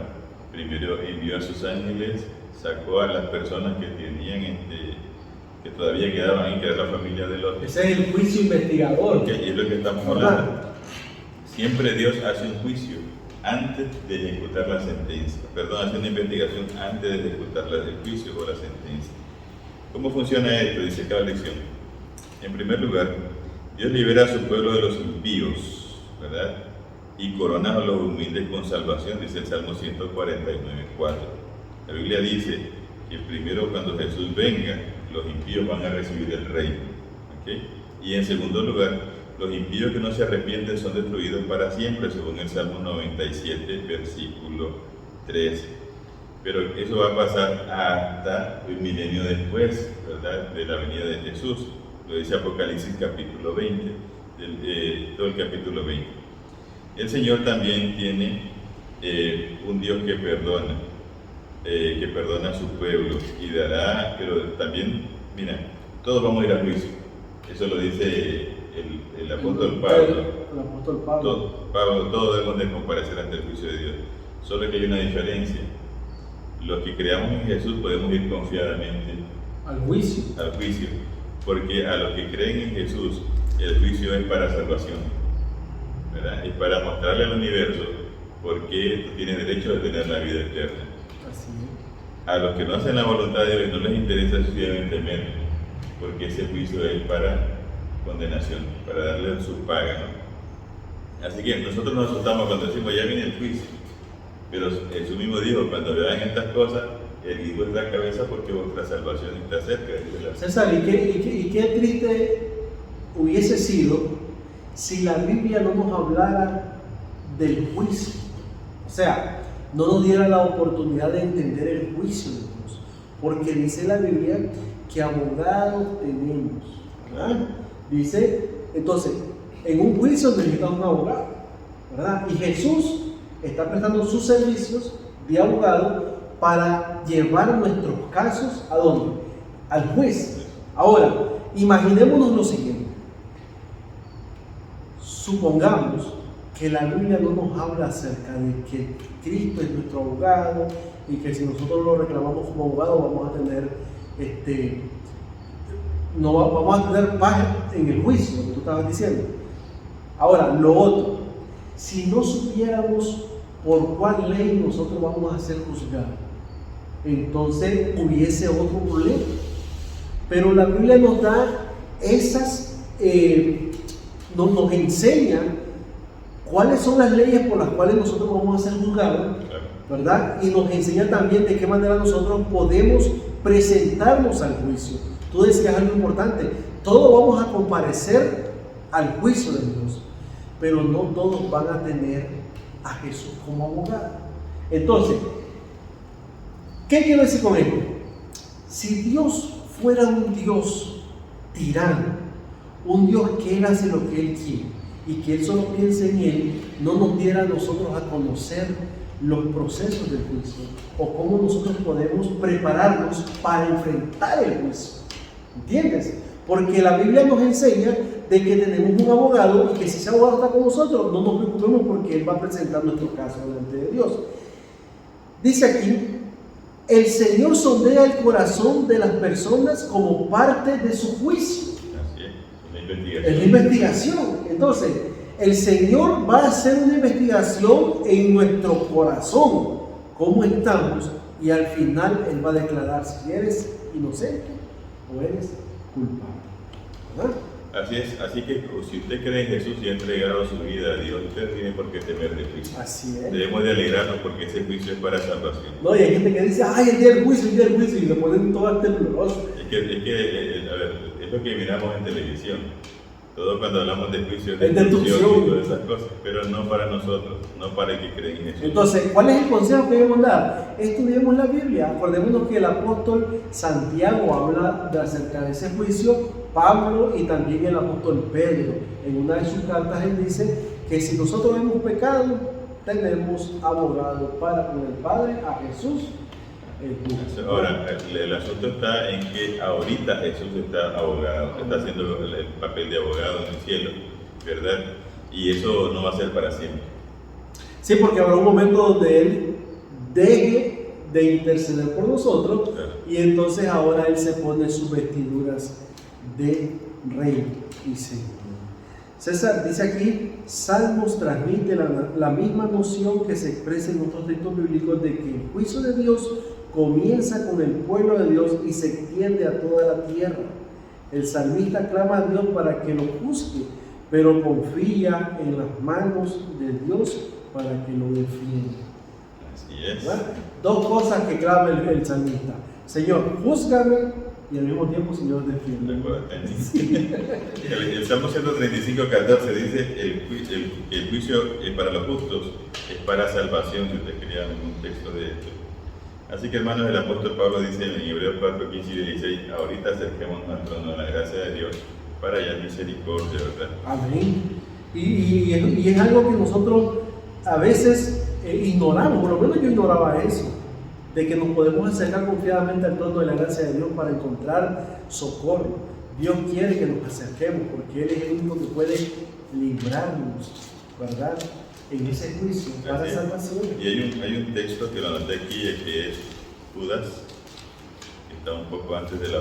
primero envió a sus ángeles, sacó a las personas que tenían que todavía quedaban ahí, que era la familia de Lot. Ese es el juicio investigador. Que es lo que estamos hablando. Siempre Dios hace un juicio antes de ejecutar la sentencia. Perdón, hace una investigación antes de ejecutar el juicio o la sentencia. ¿Cómo funciona esto? Dice cada lección. En primer lugar, Dios libera a su pueblo de los impíos, ¿verdad? Y corona a los humildes con salvación, dice el Salmo 149:4. La Biblia dice que primero cuando Jesús venga, los impíos van a recibir el reino. ¿Okay? Y en segundo lugar, los impíos que no se arrepienten son destruidos para siempre, según el Salmo 97, versículo 13. Pero eso va a pasar hasta un milenio después, ¿verdad?, de la venida de Jesús. Lo dice Apocalipsis capítulo 20, todo el capítulo 20. El Señor también tiene un Dios que perdona a su pueblo y dará, pero también, mira, todos vamos a ir a juicio. Eso lo dice el apóstol Pablo. El apóstol Pablo. Todos debemos de comparecer ante el juicio de Dios. Solo que hay una diferencia. Los que creamos en Jesús podemos ir confiadamente al juicio. Porque a los que creen en Jesús, el juicio es para salvación, ¿verdad? Es para mostrarle al universo por qué tú tienes derecho a tener la vida eterna. Así es. A los que no hacen la voluntad de Dios no les interesa sencillamente menos, porque ese juicio es para condenación, para darle su paga, ¿no? Así que nosotros nos asustamos cuando decimos ya viene el juicio, pero Jesús mismo dijo, cuando vean estas cosas, erguid vuestra cabeza porque vuestra salvación está cerca. César, ¿y qué triste hubiese sido si la Biblia no nos hablara del juicio? O sea, no nos diera la oportunidad de entender el juicio de Dios, porque dice la Biblia que abogados tenemos, ¿verdad? Dice, entonces, en un juicio necesitamos un abogado, ¿verdad? Y Jesús está prestando sus servicios de abogado para llevar nuestros casos ¿a dónde? Al juez. Ahora, imaginémonos lo siguiente. Supongamos que la Biblia no nos habla acerca de que Cristo es nuestro abogado y que si nosotros lo reclamamos como abogado vamos a tener no vamos a tener paz en el juicio, lo que tú estabas diciendo. Ahora, lo otro, si no supiéramos por cuál ley nosotros vamos a ser juzgados, entonces hubiese otro problema. Pero la Biblia nos da nos enseña cuáles son las leyes por las cuales nosotros vamos a ser juzgados, ¿verdad? Y nos enseña también de qué manera nosotros podemos presentarnos al juicio. Tú decías algo importante, todos vamos a comparecer al juicio de Dios, pero no todos van a tener a Jesús como abogado. Entonces, ¿qué quiero decir con esto? Si Dios fuera un Dios tirano, un Dios que Él hace lo que Él quiere y que Él solo piense en Él, no nos diera a nosotros a conocer los procesos del juicio o cómo nosotros podemos prepararnos para enfrentar el juicio. ¿Entiendes? Porque la Biblia nos enseña de que tenemos un abogado y que si ese abogado está con nosotros, no nos preocupemos porque Él va a presentar nuestro caso delante de Dios. Dice aquí, el Señor sondea el corazón de las personas como parte de su juicio. Así es, una investigación. Es la investigación. Entonces, el Señor va a hacer una investigación en nuestro corazón, cómo estamos, y al final Él va a declarar si eres inocente o eres culpable. ¿Verdad? Así es, así que si usted cree en Jesús y ha entregado su vida a Dios, usted no tiene por qué temer de juicio. Así es. Debemos de alegrarnos porque ese juicio es para salvación. No, y hay gente que dice, ay, el día del juicio, y le ponen todas temblorosas. A ver, es lo que miramos en televisión. Todo cuando hablamos de juicio, de Es destrucción y todas esas cosas, pero no para nosotros, no para el que cree en Jesús. Entonces, ¿cuál es el consejo que debemos dar? Estudiemos la Biblia. Acordémonos que el apóstol Santiago habla acerca de ese juicio, Pablo y también el apóstol Pedro. En una de sus cartas él dice que si nosotros hemos pecado, tenemos abogado para con el Padre, a Jesús, el justo. Ahora, el asunto está en que ahorita Jesús está abogado, está haciendo el papel de abogado en el cielo, ¿verdad? Y eso no va a ser para siempre. Sí, porque habrá un momento donde Él deje de interceder por nosotros, Claro. y entonces ahora Él se pone sus vestiduras de Rey y Señor. César dice aquí, Salmos transmite la misma noción que se expresa en otros textos bíblicos de que el juicio de Dios comienza con el pueblo de Dios y se extiende a toda la tierra. El salmista clama a Dios para que lo juzgue, pero confía en las manos de Dios para que lo defienda. Así es. ¿Verdad? Dos cosas que clama el salmista: Señor, júzgame, y al mismo tiempo, Señor, defiende. El Salmo 135:14 dice: el juicio para los justos es para salvación, si usted quería un texto de esto. Así que, hermanos, el apóstol Pablo dice en Hebreos 4:15 y 16: ahorita acerquémonos al trono de la gracia de Dios para hallar misericordia, ¿verdad? Amén. Y es algo que nosotros a veces ignoramos, por lo menos yo ignoraba eso, de que nos podemos acercar confiadamente al trono de la gracia de Dios para encontrar socorro. Dios quiere que nos acerquemos porque Él es el único que puede librarnos, ¿verdad?, en ese juicio para salvación. Y hay un texto que lo anoté aquí, que es Judas, que está un poco antes del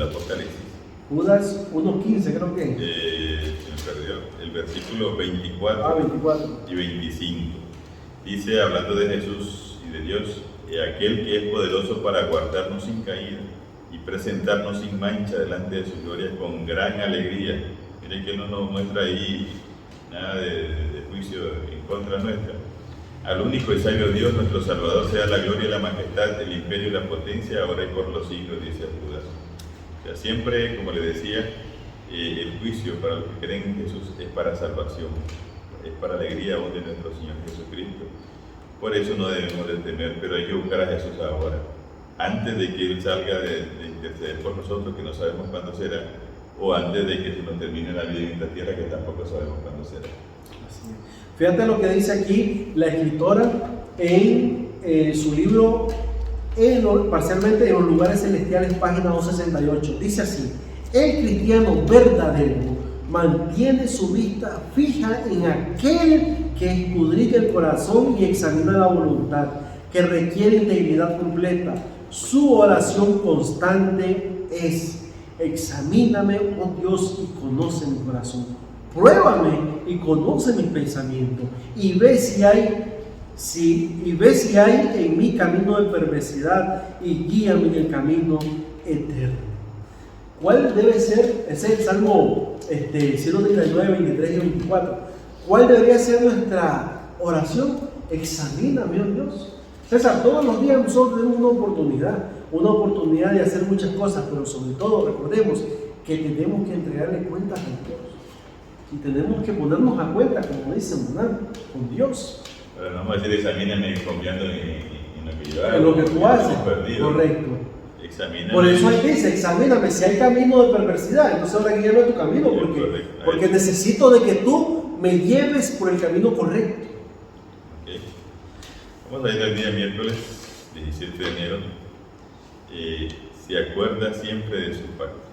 Apocalipsis. Judas 1:15 creo que. Se me perdió. El versículo 24 y 25. Dice, hablando de Jesús y de Dios: aquel que es poderoso para guardarnos sin caída y presentarnos sin mancha delante de su gloria con gran alegría. Miren que no nos muestra ahí nada de juicio en contra nuestra. Al único y sabio Dios, nuestro Salvador, sea la gloria y la majestad, el imperio y la potencia, ahora y por los siglos, dice Judas. O sea, siempre, como le decía, el juicio para los que creen en Jesús es para salvación, es para alegría aún de nuestro Señor Jesucristo. Por eso no debemos de temer, pero hay que buscar a Jesús ahora, antes de que Él salga de interceder por nosotros, que no sabemos cuándo será, o antes de que se nos termine la vida en esta tierra, que tampoco sabemos cuándo será. Así es. Fíjate lo que dice aquí la escritora en su libro, parcialmente en los lugares celestiales, página 268. Dice así: el cristiano verdadero mantiene su vista fija en aquel que escudriña el corazón y examina la voluntad, que requiere integridad completa. Su oración constante es: examíname, oh Dios, y conoce mi corazón. Pruébame y conoce mis pensamientos, y ve si hay en mí camino de perversidad, y guíame en el camino eterno. ¿Cuál debe ser? Ese es el Salmo 139, 23 y 24. ¿Cuál debería ser nuestra oración? Examíname, oh Dios. César, todos los días nosotros tenemos una oportunidad de hacer muchas cosas, pero sobre todo recordemos que tenemos que entregarle cuentas a Dios. Y tenemos que ponernos a cuenta, como dice Monar, con Dios. Pero no vamos a decir: examíname confiando en lo que yo hago, En lo que tú haces, perdido. correcto. Examíname. Por eso él dice: examíname si hay camino de perversidad, entonces ahora guíame a tu camino, porque necesito de que tú me lleves por el camino correcto. Okay. Vamos a ir al día miércoles 17 de enero. Se acuerda siempre de su pacto.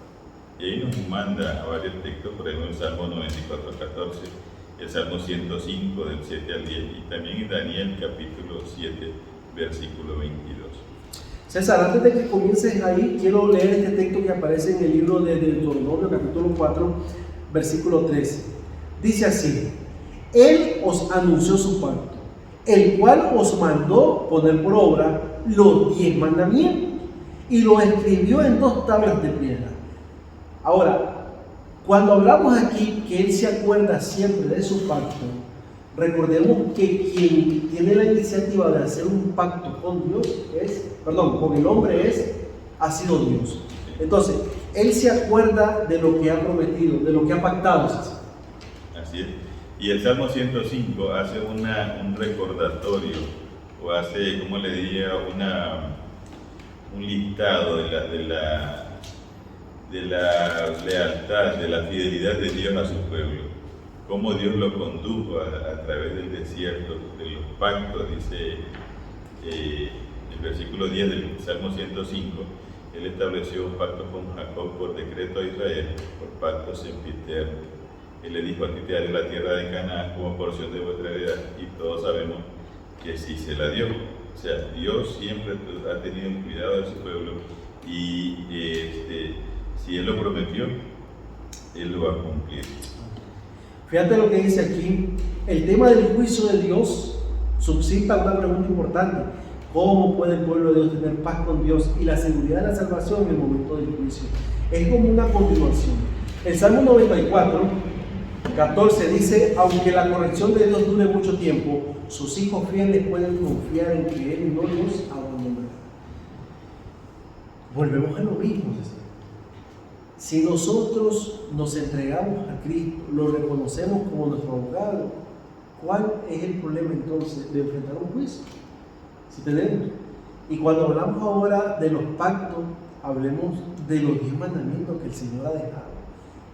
Y ahí nos manda a varios textos, por ejemplo el Salmo 94:14, el Salmo 105 del 7 al 10, y también en Daniel capítulo 7 versículo 22. César, antes de que comiences ahí, quiero leer este texto que aparece en el libro de Deuteronomio, capítulo 4, versículo 13. Dice así: Él os anunció su pacto, el cual os mandó poner por obra los 10 mandamientos, y lo escribió en 2 tablas de piedra. Ahora, cuando hablamos aquí que Él se acuerda siempre de su pacto, recordemos que quien tiene la iniciativa de hacer un pacto con Dios con el hombre ha sido Dios. Entonces, Él se acuerda de lo que ha prometido, de lo que ha pactado. Así es. Y el Salmo 105 hace un recordatorio, o hace, como le diría, un listado de la lealtad, de la fidelidad de Dios a su pueblo. Cómo Dios lo condujo a través del desierto, de los pactos, dice el versículo 10 del Salmo 105, Él estableció un pacto con Jacob por decreto a Israel, por pacto sempiterno. Él le dijo: a ti te daré la tierra de Canaán como porción de vuestra heredad, y todos sabemos que sí se la dio. O sea, Dios siempre ha tenido cuidado de su pueblo, y si Él lo prometió, Él lo va a cumplir. Fíjate lo que dice aquí: el tema del juicio de Dios suscita una pregunta importante: ¿cómo puede el pueblo de Dios tener paz con Dios y la seguridad de la salvación en el momento del juicio? Es como una continuación. El Salmo 94, 14 dice: aunque la corrección de Dios dure mucho tiempo, sus hijos fieles pueden confiar en que Él no los abandonará. Volvemos a lo mismo, César. Si nosotros nos entregamos a Cristo, lo reconocemos como nuestro abogado, ¿cuál es el problema entonces de enfrentar un juicio? Si tenemos. Y cuando hablamos ahora de los pactos, hablemos de los 10 mandamientos que el Señor ha dejado.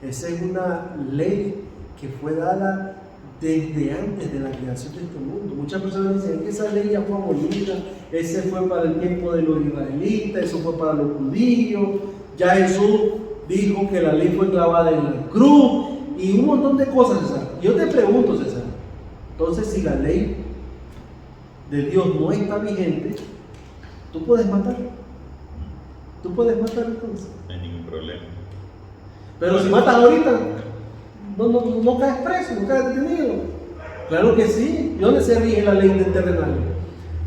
Esa es una ley que fue dada desde antes de la creación de este mundo. Muchas personas dicen que esa ley ya fue abolida, ese fue para el tiempo de los israelitas, eso fue para los judíos, ya Jesús dijo que la ley fue clavada en la cruz y un montón de cosas, César. Yo te pregunto, César, entonces si la ley de Dios no está vigente, ¿tú puedes matar? ¿Tú puedes matar entonces? No hay ningún problema. Pero si matas ahorita, no caes preso, no caes detenido. Claro que sí. ¿De dónde se rige la ley terrenal?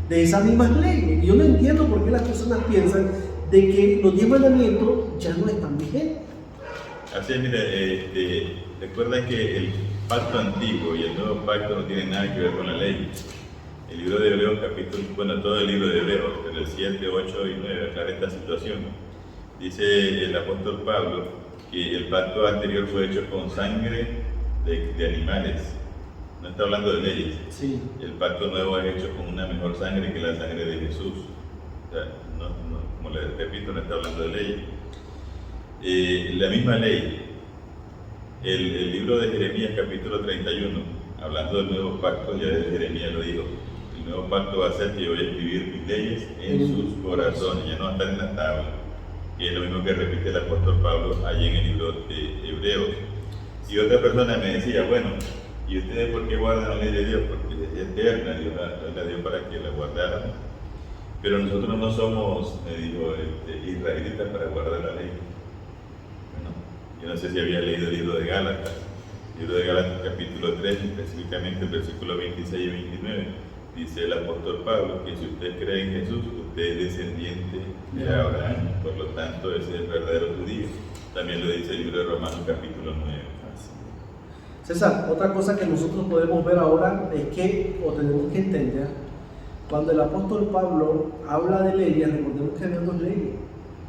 De esas mismas leyes. Y yo no entiendo por qué las personas piensan de que los 10 mandamientos ya no están vigentes. Así es, mire, recuerda que el pacto antiguo y el nuevo pacto no tienen nada que ver con la ley. El libro de Hebreos, todo el libro de Hebreos, pero el 7, 8 y 9 aclara esta situación. Dice el apóstol Pablo que el pacto anterior fue hecho con sangre de animales. No está hablando de leyes. Sí. El pacto nuevo es hecho con una mejor sangre que la sangre de Jesús. O sea, como les repito, no está hablando de ley. La misma ley, el libro de Jeremías capítulo 31, hablando del nuevo pacto, ya de Jeremías lo dijo: el nuevo pacto va a ser que yo voy a escribir mis leyes en sus corazones, ya no va a estar en la tabla, que es lo mismo que repite el apóstol Pablo allí en el libro de Hebreos. Y otra persona me decía: bueno, ¿y ustedes por qué guardan la ley de Dios? Porque es eterna, Dios la dio para que la guardaran. Pero nosotros no somos, me dijo, israelitas para guardar la ley. Bueno, yo no sé si había leído el libro de Gálatas. El libro de Gálatas capítulo 3, específicamente el versículo 26 y 29. Dice el apóstol Pablo que si usted cree en Jesús, usted es descendiente de Abraham, por lo tanto ese es el verdadero judío. También lo dice el libro de Romanos capítulo 9. César, otra cosa que nosotros podemos ver ahora es que, o tenemos que entender, cuando el apóstol Pablo habla de leyes, recordemos que había 2 leyes: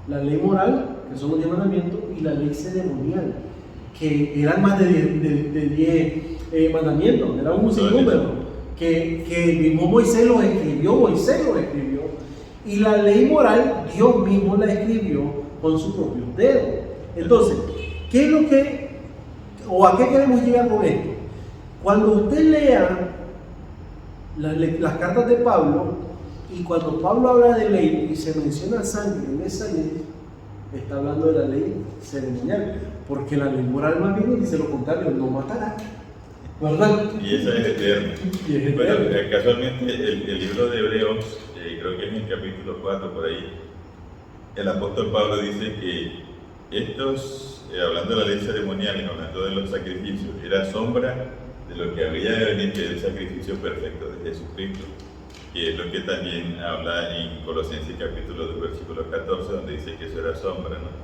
la ley moral, que son los 10 mandamientos, y la ley ceremonial, que eran más de 10 mandamientos, era un sinnúmero. Que el mismo Moisés lo escribió, y la ley moral Dios mismo la escribió con su propio dedo. Entonces, ¿qué es lo que, o a qué queremos llegar con esto? Cuando usted lea las cartas de Pablo, y cuando Pablo habla de ley y se menciona sangre en esa ley, está hablando de la ley ceremonial, porque la ley moral más bien dice lo contrario: no matarás. ¿verdad? Y esa es eterna. Y es Bueno, eterna. casualmente el libro de Hebreos, creo que es en el capítulo 4 por ahí, el apóstol Pablo dice que estos, hablando de la ley ceremonial y hablando de los sacrificios, era sombra de lo que habría de venir, que es el sacrificio perfecto de Jesucristo, que es lo que también habla en Colosenses capítulo 2, versículo 14, donde dice que eso era sombra, ¿no?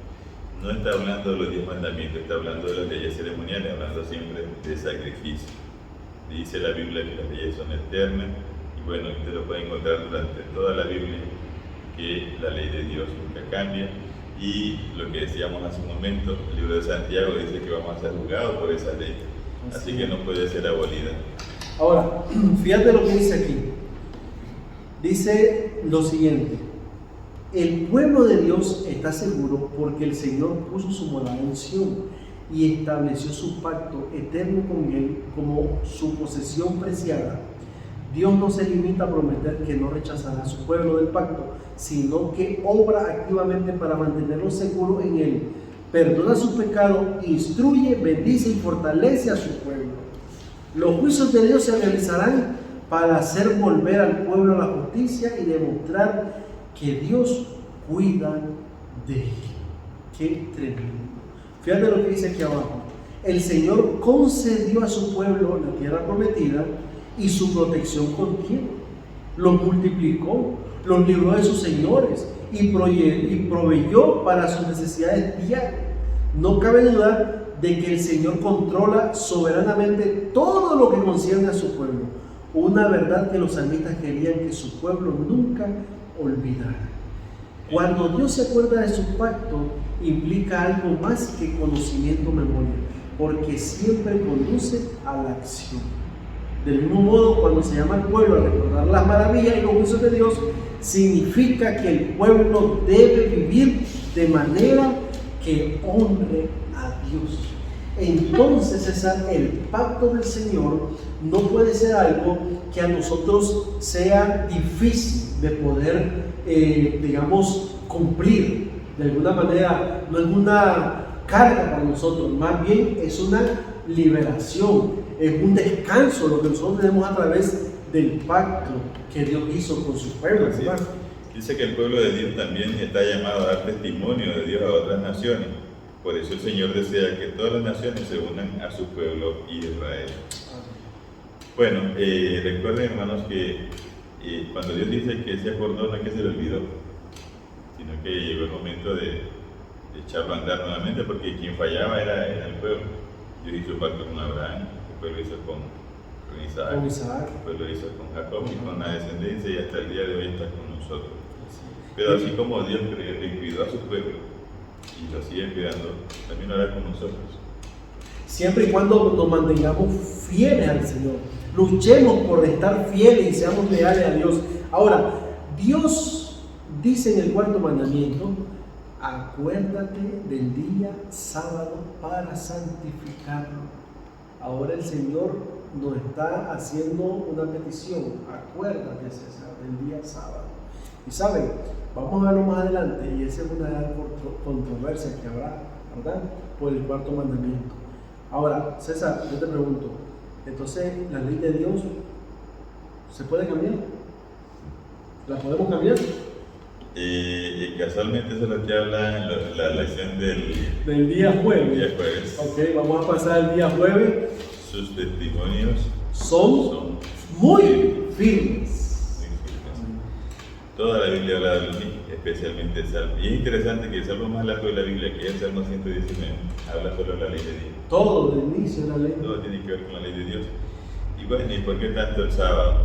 No está hablando de los 10 mandamientos, está hablando de las leyes ceremoniales, hablando siempre de sacrificio. Dice la Biblia que las leyes son eternas, y bueno, usted lo puede encontrar durante toda la Biblia, que la ley de Dios nunca cambia, y lo que decíamos hace un momento, el libro de Santiago dice que vamos a ser juzgados por esa ley, así que no puede ser abolida. Ahora, fíjate lo que dice aquí. Dice lo siguiente: el pueblo de Dios está seguro porque el Señor puso su morada en Sión y estableció su pacto eterno con él como su posesión preciada. Dios no se limita a prometer que no rechazará a su pueblo del pacto, sino que obra activamente para mantenerlo seguro en él. Perdona sus pecados, instruye, bendice y fortalece a su pueblo. Los juicios de Dios se realizarán para hacer volver al pueblo a la justicia y demostrar que Dios cuida de él. Qué tremendo. Fíjate lo que dice aquí abajo. El Señor concedió a su pueblo la tierra prometida y su protección continua. Los multiplicó, los libró de sus señores y proveyó para sus necesidades diarias. No cabe duda de que el Señor controla soberanamente todo lo que concierne a su pueblo. Una verdad que los salmistas querían que su pueblo nunca olvidara. Cuando Dios se acuerda de su pacto, implica algo más que conocimiento o memoria, porque siempre conduce a la acción. Del mismo modo, cuando se llama al pueblo a recordar las maravillas y los juicios de Dios, significa que el pueblo debe vivir de manera que honre a Dios. Entonces, César, el pacto del Señor no puede ser algo que a nosotros sea difícil de poder, digamos, cumplir. De alguna manera, no es una carga para nosotros, más bien es una liberación, es un descanso lo que nosotros tenemos a través del pacto que Dios hizo con su pueblo. Dice que el pueblo de Dios también está llamado a dar testimonio de Dios a otras naciones. Por eso el Señor desea que todas las naciones se unan a su pueblo Israel. Bueno, recuerden, hermanos, que cuando Dios dice que se acordó, no es que se le olvidó, sino que llegó el momento de echarlo a andar nuevamente, porque quien fallaba era el pueblo. Dios hizo pacto con Abraham, el pueblo hizo con Isaac, el pueblo hizo con Jacob y con la descendencia, y hasta el día de hoy está con nosotros. Pero así como Dios cuidó a su pueblo y lo sigue cuidando, también lo hará con nosotros. Siempre y cuando nos mantengamos fieles al Señor, luchemos por estar fieles y seamos leales a Dios. Ahora, Dios dice en el cuarto mandamiento: acuérdate del día sábado para santificarlo. Ahora el Señor nos está haciendo una petición: acuérdate, César, del día sábado. Y saben, vamos a verlo más adelante, y esa es una gran controversia que habrá, ¿verdad?, por el cuarto mandamiento. Ahora, César, yo te pregunto, entonces, ¿la ley de Dios se puede cambiar? ¿La podemos cambiar? Casualmente eso es lo que habla la lección del día jueves. Día jueves. Ok, vamos a pasar al día jueves. Sus testimonios son muy firmes. Toda la Biblia habla de mí, especialmente el Salmo. Y es interesante que el Salmo más largo de la Biblia, que es el Salmo 119, habla solo de la ley de Dios. Todo del inicio de la ley. Todo tiene que ver con la ley de Dios. Y bueno, ¿y por qué tanto el sábado?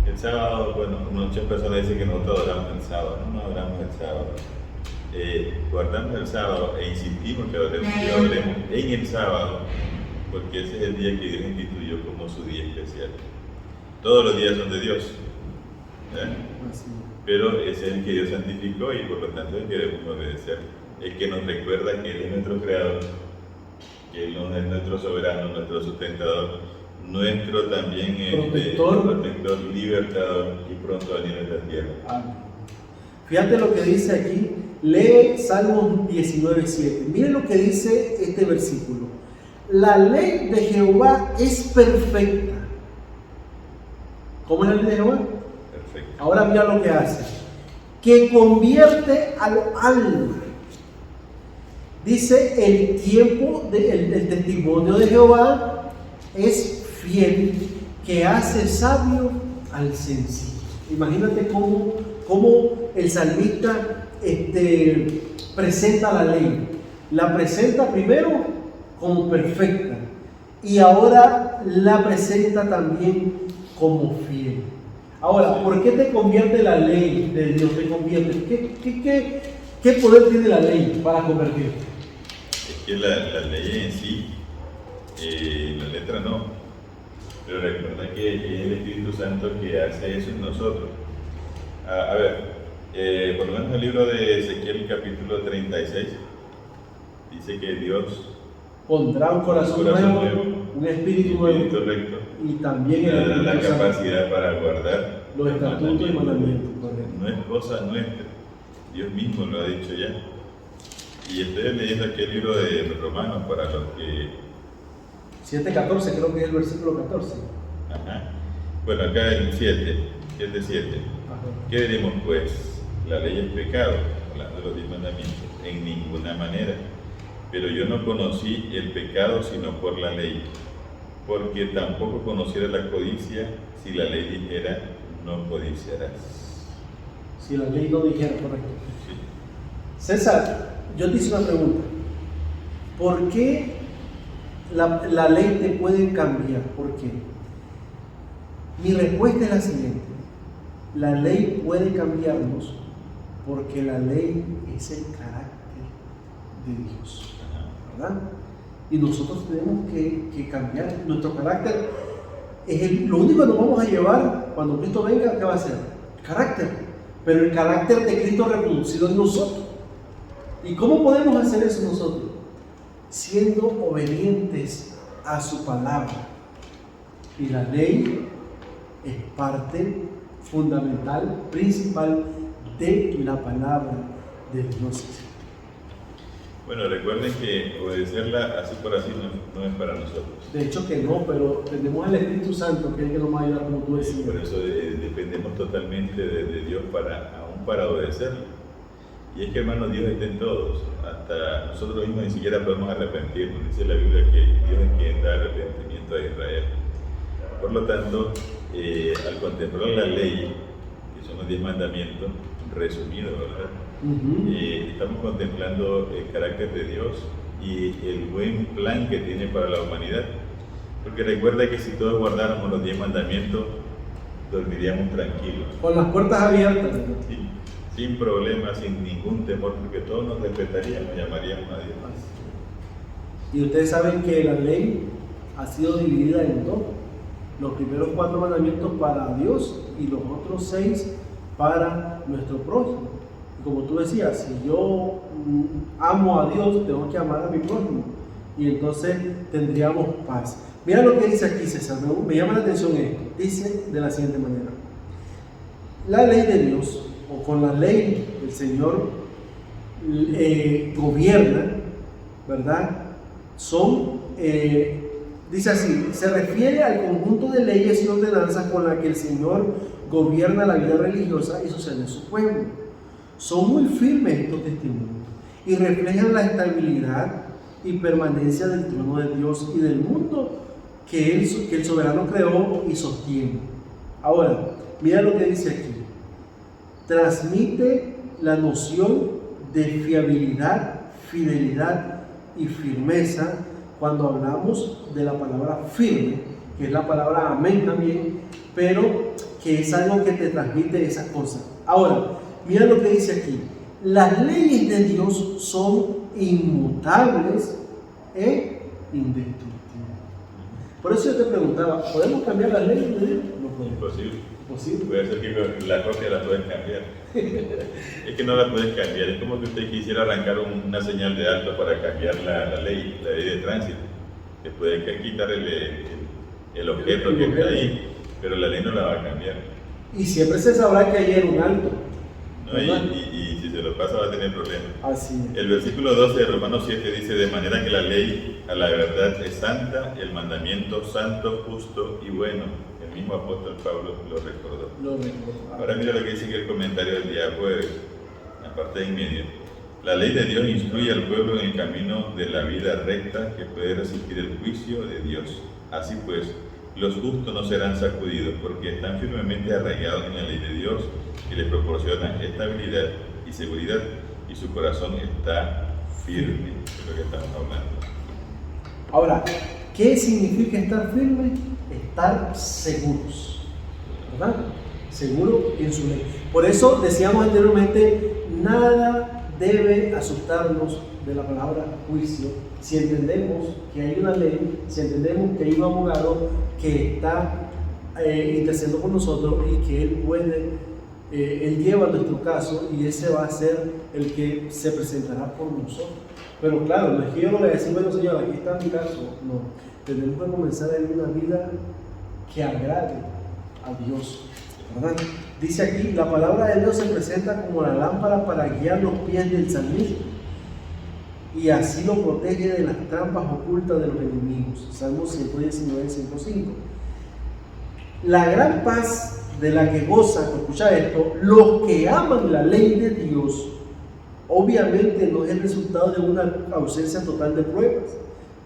El sábado, bueno, muchas personas dicen que nosotros adoramos el sábado. No adoramos el sábado. Guardamos el sábado e insistimos que adoremos en el sábado, porque ese es el día que Dios instituyó como su día especial. Todos los días son de Dios, pero ese es el que Dios santificó y por lo tanto el que debemos obedecer. El que nos recuerda que Él es nuestro creador, que Él es nuestro soberano, nuestro sustentador, nuestro también protector, libertador, y pronto a venir a esta tierra. Amén. Fíjate lo que dice aquí, lee Salmos 19:7. Miren lo que dice este versículo: La ley de Jehová es perfecta. ¿Cómo es la ley de Jehová? Perfecto. Ahora mira lo que hace. Que convierte al alma. Dice, el tiempo, el testimonio de Jehová es fiel, que hace sabio al sencillo. Imagínate cómo el salmista presenta la ley. La presenta primero como perfecta y ahora la presenta también como fiel. Ahora, ¿por qué te convierte la ley de Dios? Te convierte. ¿Qué poder tiene la ley para convertirte? Es que la ley en sí, la letra no, pero recuerda que es el Espíritu Santo que hace eso en nosotros. A ver, por lo menos en el libro de Ezequiel capítulo 36, dice que Dios Pondrá un corazón nuevo, un espíritu nuevo recto, y también la capacidad para guardar los estatutos y mandamientos. No es cosa nuestra, Dios mismo lo ha dicho ya. Y estoy leyendo aquí el libro de Romanos para los que... 7:14, creo que es el versículo 14. Ajá. Bueno, acá el 7. ¿Qué diremos pues? La ley es pecado, hablando de los 10 mandamientos, en ninguna manera. Pero yo no conocí el pecado sino por la ley, porque tampoco conociera la codicia si la ley dijera, no codiciarás. Si la ley no dijera, correcto. Sí. César, yo te hice una pregunta. ¿Por qué la ley te puede cambiar? ¿Por qué? Mi respuesta es la siguiente. La ley puede cambiarnos porque la ley es el carácter de Dios, ¿verdad? Y nosotros tenemos que cambiar nuestro carácter. Lo único que nos vamos a llevar cuando Cristo venga, ¿qué va a ser? Carácter. Pero el carácter de Cristo reproducido en nosotros. ¿Y cómo podemos hacer eso nosotros? Siendo obedientes a su palabra. Y la ley es parte fundamental, principal de la palabra de Dios. Bueno, recuerden que obedecerla así por así no es para nosotros. De hecho que no, pero tenemos al Espíritu Santo que es el que nos va a ayudar, como tú decías. Por eso dependemos totalmente de Dios aún para obedecerlo. Y es que, hermanos, Dios está en todos. Hasta nosotros mismos ni siquiera podemos arrepentirnos. Dice la Biblia que Dios es quien da arrepentimiento a Israel. Por lo tanto, al contemplar la ley, que son los 10 mandamientos, resumidos, ¿verdad? Estamos contemplando el carácter de Dios y el buen plan que tiene para la humanidad. Porque recuerda que si todos guardáramos los 10 mandamientos, dormiríamos tranquilos. Con las puertas abiertas. Sí, sin problemas, sin ningún temor, porque todos nos respetaríamos, llamaríamos a Dios. Y ustedes saben que la ley ha sido dividida en dos. Los primeros 4 mandamientos para Dios y los otros 6 para nuestro prójimo. Y como tú decías, si yo amo a Dios, tengo que amar a mi prójimo. Y entonces tendríamos paz. Mira lo que dice aquí, César. Me llama la atención esto. Dice de la siguiente manera. La ley de Dios, o con la ley el Señor gobierna, ¿verdad? Dice así, se refiere al conjunto de leyes y ordenanzas con las que el Señor gobierna la vida religiosa y social de su pueblo. Son muy firmes estos testimonios y reflejan la estabilidad y permanencia del trono de Dios y del mundo que el soberano creó y sostiene. Ahora, mira lo que dice aquí. Transmite la noción de fiabilidad, fidelidad y firmeza cuando hablamos de la palabra firme, que es la palabra amén también, pero que es algo que te transmite esas cosas. Ahora, mira lo que dice aquí. Las leyes de Dios son inmutables e indestructibles. Por eso yo te preguntaba, ¿podemos cambiar las leyes de Dios? No podemos. Imposible. Puede ser que la copia la puedes cambiar. Es que no la puedes cambiar. Es como que usted quisiera arrancar una señal de alto para cambiar la ley de tránsito. Que puede quitar el objeto que está ahí, pero la ley no la va a cambiar. Y siempre se sabrá que ahí era un alto. ¿no? Y si se lo pasa va a tener problemas. Así es. El versículo 12 de Romanos 7 dice: de manera que la ley a la verdad es santa, el mandamiento santo, justo y bueno. El mismo apóstol Pablo lo recordó. Ahora mira lo que dice aquí el comentario del día jueves, la parte de en medio. La ley de Dios instruye al pueblo en el camino de la vida recta que puede resistir el juicio de Dios. Así pues, los justos no serán sacudidos porque están firmemente arraigados en la ley de Dios, que les proporciona estabilidad y seguridad, y su corazón está firme. Es lo que estamos hablando. Ahora, ¿qué significa estar firme? Estar seguros, ¿verdad? Seguro en su ley. Por eso decíamos anteriormente, nada debe asustarnos de la palabra juicio, si entendemos que hay una ley, si entendemos que hay un abogado que está intercediendo por nosotros y que él puede, él lleva nuestro caso y ese va a ser el que se presentará por nosotros. Pero claro, no es que yo lo voy a decir, bueno Señor, aquí está mi caso, no, tenemos que comenzar a vivir una vida que agrade a Dios, ¿verdad? Dice aquí, la palabra de Dios se presenta como la lámpara para guiar los pies del salmista y así lo protege de las trampas ocultas de los enemigos. Salmo 119, 105. La gran paz de la que gozan, escucha esto, los que aman la ley de Dios, obviamente no es el resultado de una ausencia total de pruebas,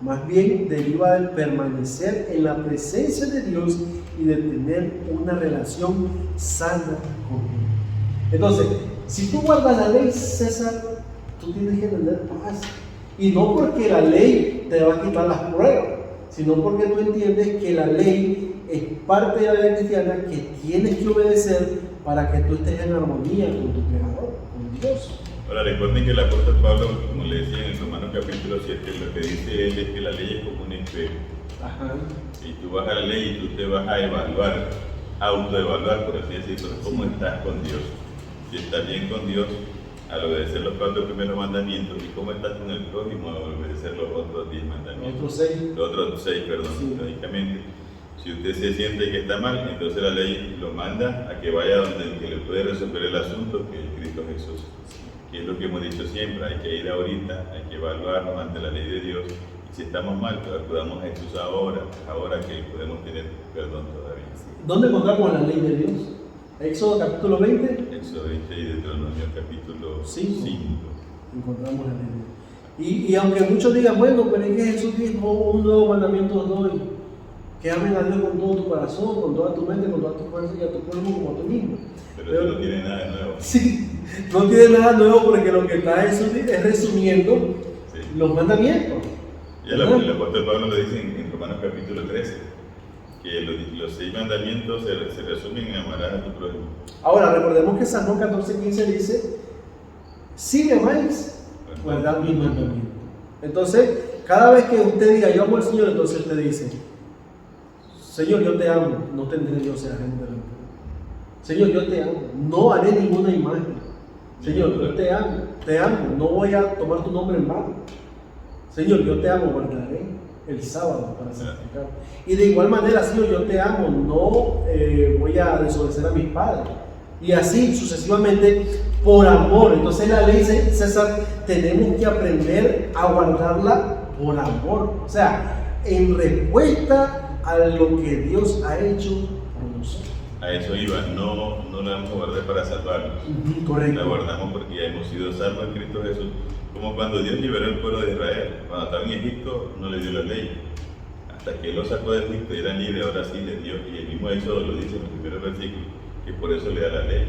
más bien deriva del permanecer en la presencia de Dios y de tener una relación sana con Él. Entonces, si tú guardas la ley, César, tú tienes que tener paz. Y no porque la ley te va a quitar las pruebas, sino porque tú entiendes que la ley es parte de la vida cristiana que tienes que obedecer para que tú estés en armonía con tu Creador, con Dios. Ahora recuerden que el apóstol Pablo, como le decía en el Romanos capítulo 7, lo que dice él es que la ley es como un espejo. Ajá. Y tú vas a la ley y tú te vas a evaluar, autoevaluar, por así decirlo, cómo estás con Dios. Si estás bien con Dios al obedecer los 4 primeros mandamientos, y cómo estás con el prójimo al obedecer los otros 10 mandamientos. Los otros 6, perdón, sí. Lógicamente. Si usted se siente que está mal, entonces la ley lo manda a que vaya donde el que le puede resolver el asunto, que es Cristo Jesús. Que es lo que hemos dicho siempre, hay que ir ahorita, hay que evaluarnos ante la ley de Dios. Y si estamos mal, pues acudamos a Jesús ahora que podemos tener perdón todavía. ¿Dónde encontramos la ley de Dios? Éxodo capítulo 20. Éxodo 20 y Deuteronomio capítulo 5. Encontramos la ley de Dios. Y aunque muchos digan, bueno, pero es que Jesús dijo un nuevo mandamiento os doy, que amen a Dios con todo tu corazón, con toda tu mente, con toda tu fuerza y a tu cuerpo como a tú mismo. Pero eso no tiene nada de nuevo. Sí, no tiene nada nuevo porque lo que está es resumiendo los mandamientos. Y el apóstol Pablo lo dice en Romanos capítulo 13, que los 6 mandamientos se resumen en amarás a tu prójimo. Ahora, recordemos que Salmo 14:15 dice, si me amáis, guardad mis mandamientos. Entonces, cada vez que usted diga, yo amo al Señor, entonces usted dice, Señor, yo te amo, no tendré yo ser agente de la mujer. Señor, yo te amo, no haré ninguna imagen. Señor, yo te amo, no voy a tomar tu nombre en vano. Señor, yo te amo, guardaré el sábado para santificar. Y de igual manera, Señor, yo te amo, no voy a desobedecer a mis padres. Y así sucesivamente, por amor. Entonces la ley dice, César, tenemos que aprender a guardarla por amor. O sea, en respuesta a lo que Dios ha hecho por nosotros. A eso iba, no la vamos a guardar para salvarnos. Correcto. La guardamos porque ya hemos sido salvos en Cristo Jesús. Como cuando Dios liberó al pueblo de Israel. Cuando estaba en Egipto no le dio la ley. Hasta que Él lo sacó de Egipto y eran libres, ahora sí le dio. Y el mismo Éxodo lo dice en los primeros versículos, que por eso le da la ley.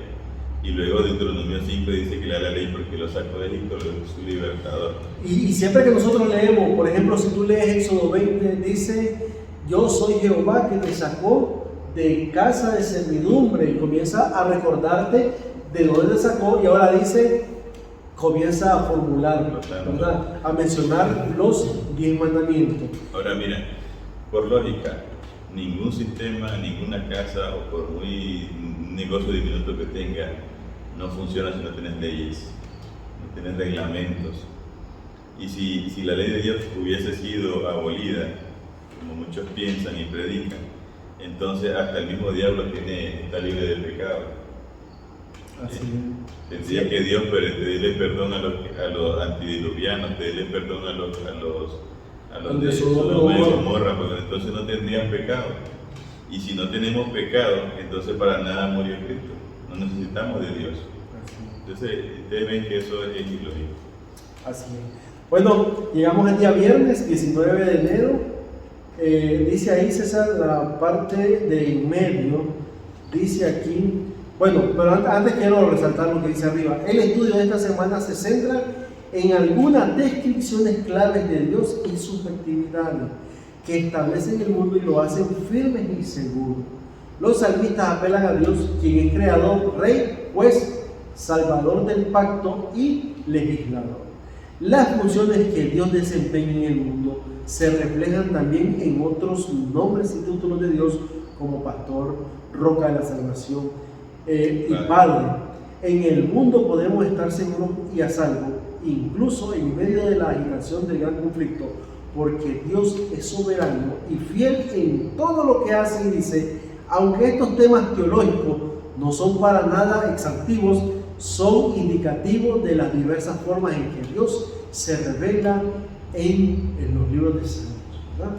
Y luego Deuteronomio 5 dice que le da la ley porque lo sacó de Egipto, lo es su libertador. Y siempre que nosotros leemos, por ejemplo, si tú lees Éxodo 20, dice, yo soy Jehová que te sacó de casa de servidumbre, y comienza a recordarte de dónde te sacó, y ahora dice, comienza a formular, ¿verdad? A mencionar los 10 mandamientos. Ahora mira, por lógica, ningún sistema, ninguna casa, o por muy negocio diminuto que tenga, no funciona si no tienes leyes, no tienes reglamentos. Y si la ley de Dios hubiese sido abolida, como muchos piensan y predican, entonces hasta el mismo diablo está libre del pecado. Tendría que Dios pedirle perdón a los antidiluvianos, pedirle perdón a los de Sodoma y Gomorra, porque entonces no tendrían pecado. Y si no tenemos pecado, entonces para nada murió Cristo. No necesitamos de Dios. Entonces, ustedes ven que eso es ilógico. Así es. Bueno, llegamos el día viernes, 19 de enero. Dice ahí, César, la parte de en medio. Dice aquí, bueno, pero antes quiero resaltar lo que dice arriba. El estudio de esta semana se centra en algunas descripciones claves de Dios y sus actividades que establecen el mundo y lo hacen firmes y seguros. Los salmistas apelan a Dios, quien es creador, rey, juez, salvador del pacto y legislador. Las funciones que Dios desempeña en el mundo se reflejan también en otros nombres y títulos de Dios, como pastor, roca de la salvación y padre. En el mundo podemos estar seguros y a salvo, incluso en medio de la agitación del gran conflicto, porque Dios es soberano y fiel en todo lo que hace y dice, aunque estos temas teológicos no son para nada exhaustivos, son indicativos de las diversas formas en que Dios se revela en los libros de Salmos, ¿verdad?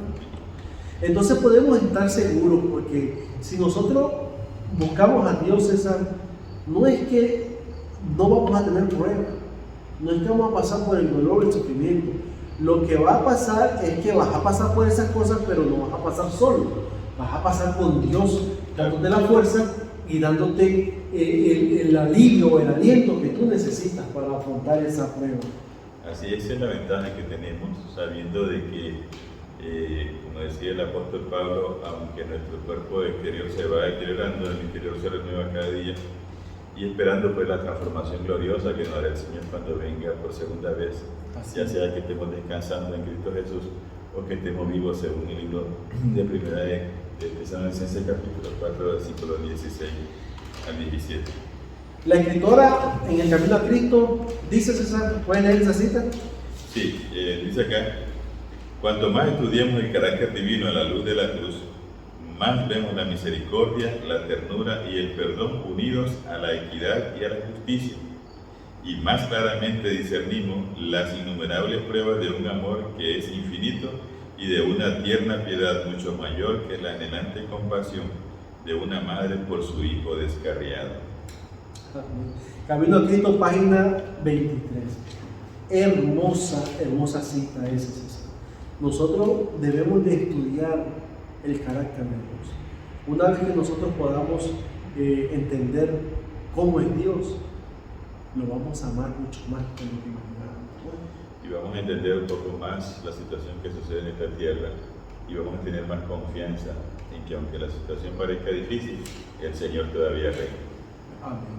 Entonces podemos estar seguros, porque si nosotros buscamos a Dios, César, no es que no vamos a tener pruebas, no es que vamos a pasar por el dolor, el sufrimiento. Lo que va a pasar es que vas a pasar por esas cosas, pero no vas a pasar solo, vas a pasar con Dios, dándote la fuerza y dándote el alivio, el aliento que tú necesitas para afrontar esa prueba. Así es la ventaja que tenemos, sabiendo de que, como decía el apóstol Pablo, aunque nuestro cuerpo exterior se va deteriorando, el interior se renueva cada día, y esperando pues la transformación gloriosa que nos hará el Señor cuando venga por segunda vez, ya sea que estemos descansando en Cristo Jesús o que estemos vivos, según el libro de Primera de Tesalonicenses capítulo 4, versículos 16 al 17. La escritora en el Camino a Cristo dice, César, ¿pueden leer esa cita? Sí, dice acá, cuanto más estudiamos el carácter divino a la luz de la cruz, más vemos la misericordia, la ternura y el perdón unidos a la equidad y a la justicia, y más claramente discernimos las innumerables pruebas de un amor que es infinito y de una tierna piedad mucho mayor que la anhelante compasión de una madre por su hijo descarriado. Camino a Cristo, página 23. Hermosa, hermosa cita esa, César. Nosotros debemos de estudiar el carácter de Dios. Una vez que nosotros podamos entender cómo es Dios, lo vamos a amar mucho más que lo que imaginamos. Y vamos a entender un poco más la situación que sucede en esta tierra y vamos a tener más confianza en que aunque la situación parezca difícil, el Señor todavía reina. Amén.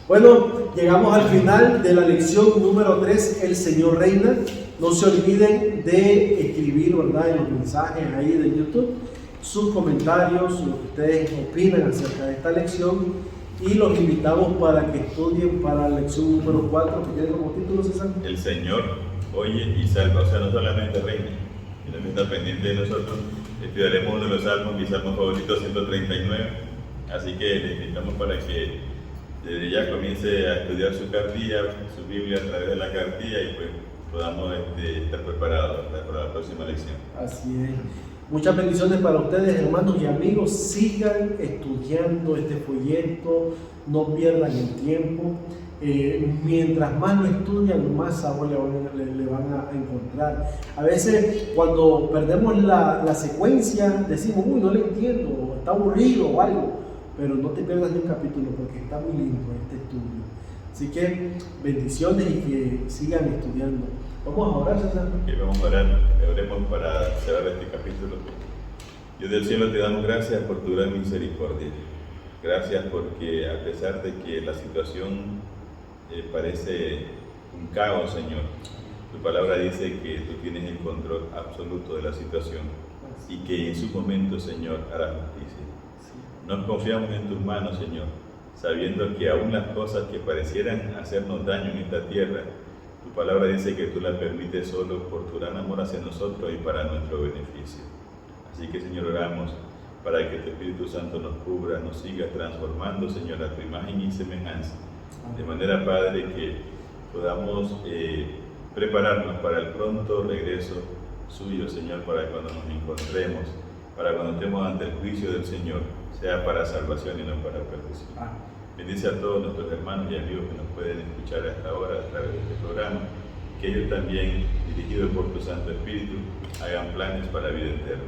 Bueno, llegamos al final de la lección número 3, El Señor Reina. No se olviden de escribir, ¿verdad?, en los mensajes ahí de YouTube sus comentarios, lo que ustedes opinan acerca de esta lección, y los invitamos para que estudien para la lección número 4, que tiene como título, César. El Señor oye y salva, o sea, no solamente reina, sino que está pendiente de nosotros. Estudiaremos uno de los salmos, mi salmo favorito, 139, así que les invitamos para que desde ya comience a estudiar su cartilla, su Biblia a través de la cartilla, y pues podamos estar preparados para la próxima lección. Así es. Muchas bendiciones para ustedes, hermanos y amigos. Sigan estudiando este folleto, no pierdan el tiempo. Mientras más lo estudian, más sabor le van a encontrar. A veces cuando perdemos la secuencia decimos, uy, no le entiendo, o está aburrido o algo, pero no te pierdas ni un capítulo porque está muy lindo este estudio. Así que bendiciones y que sigan estudiando. Vamos a orar, César. Okay, vamos a orar, oremos para cerrar este capítulo. Dios del cielo, te damos gracias por tu gran misericordia. Gracias porque a pesar de que la situación parece un caos, Señor, tu palabra dice que tú tienes el control absoluto de la situación y que en su momento, Señor, harás justicia. Nos confiamos en tus manos, Señor, sabiendo que aún las cosas que parecieran hacernos daño en esta tierra, tu palabra dice que tú las permites solo por tu gran amor hacia nosotros y para nuestro beneficio. Así que, Señor, oramos para que tu Espíritu Santo nos cubra, nos siga transformando, Señor, a tu imagen y semejanza. De manera, Padre, que podamos prepararnos para el pronto regreso suyo, Señor, para cuando nos encontremos, para cuando estemos ante el juicio del Señor, sea para salvación y no para perdición. Bendice a todos nuestros hermanos y amigos que nos pueden escuchar hasta ahora a través de este programa, que ellos también, dirigidos por tu Santo Espíritu, hagan planes para la vida eterna.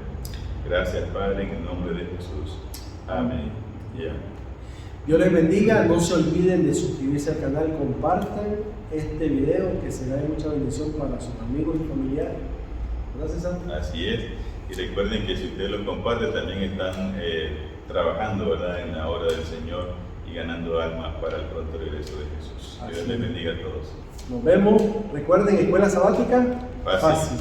Gracias, Padre, en el nombre de Jesús. Amén. Y amén. Dios les bendiga, no se olviden de suscribirse al canal, compartan este video que será de mucha bendición para sus amigos y familiares. Gracias, Santo. Así es, y recuerden que si ustedes lo comparten también están trabajando, ¿verdad?, en la obra del Señor y ganando almas para el pronto regreso de Jesús. Dios les bendiga a todos. Nos vemos, recuerden, Escuela Sabática Fácil.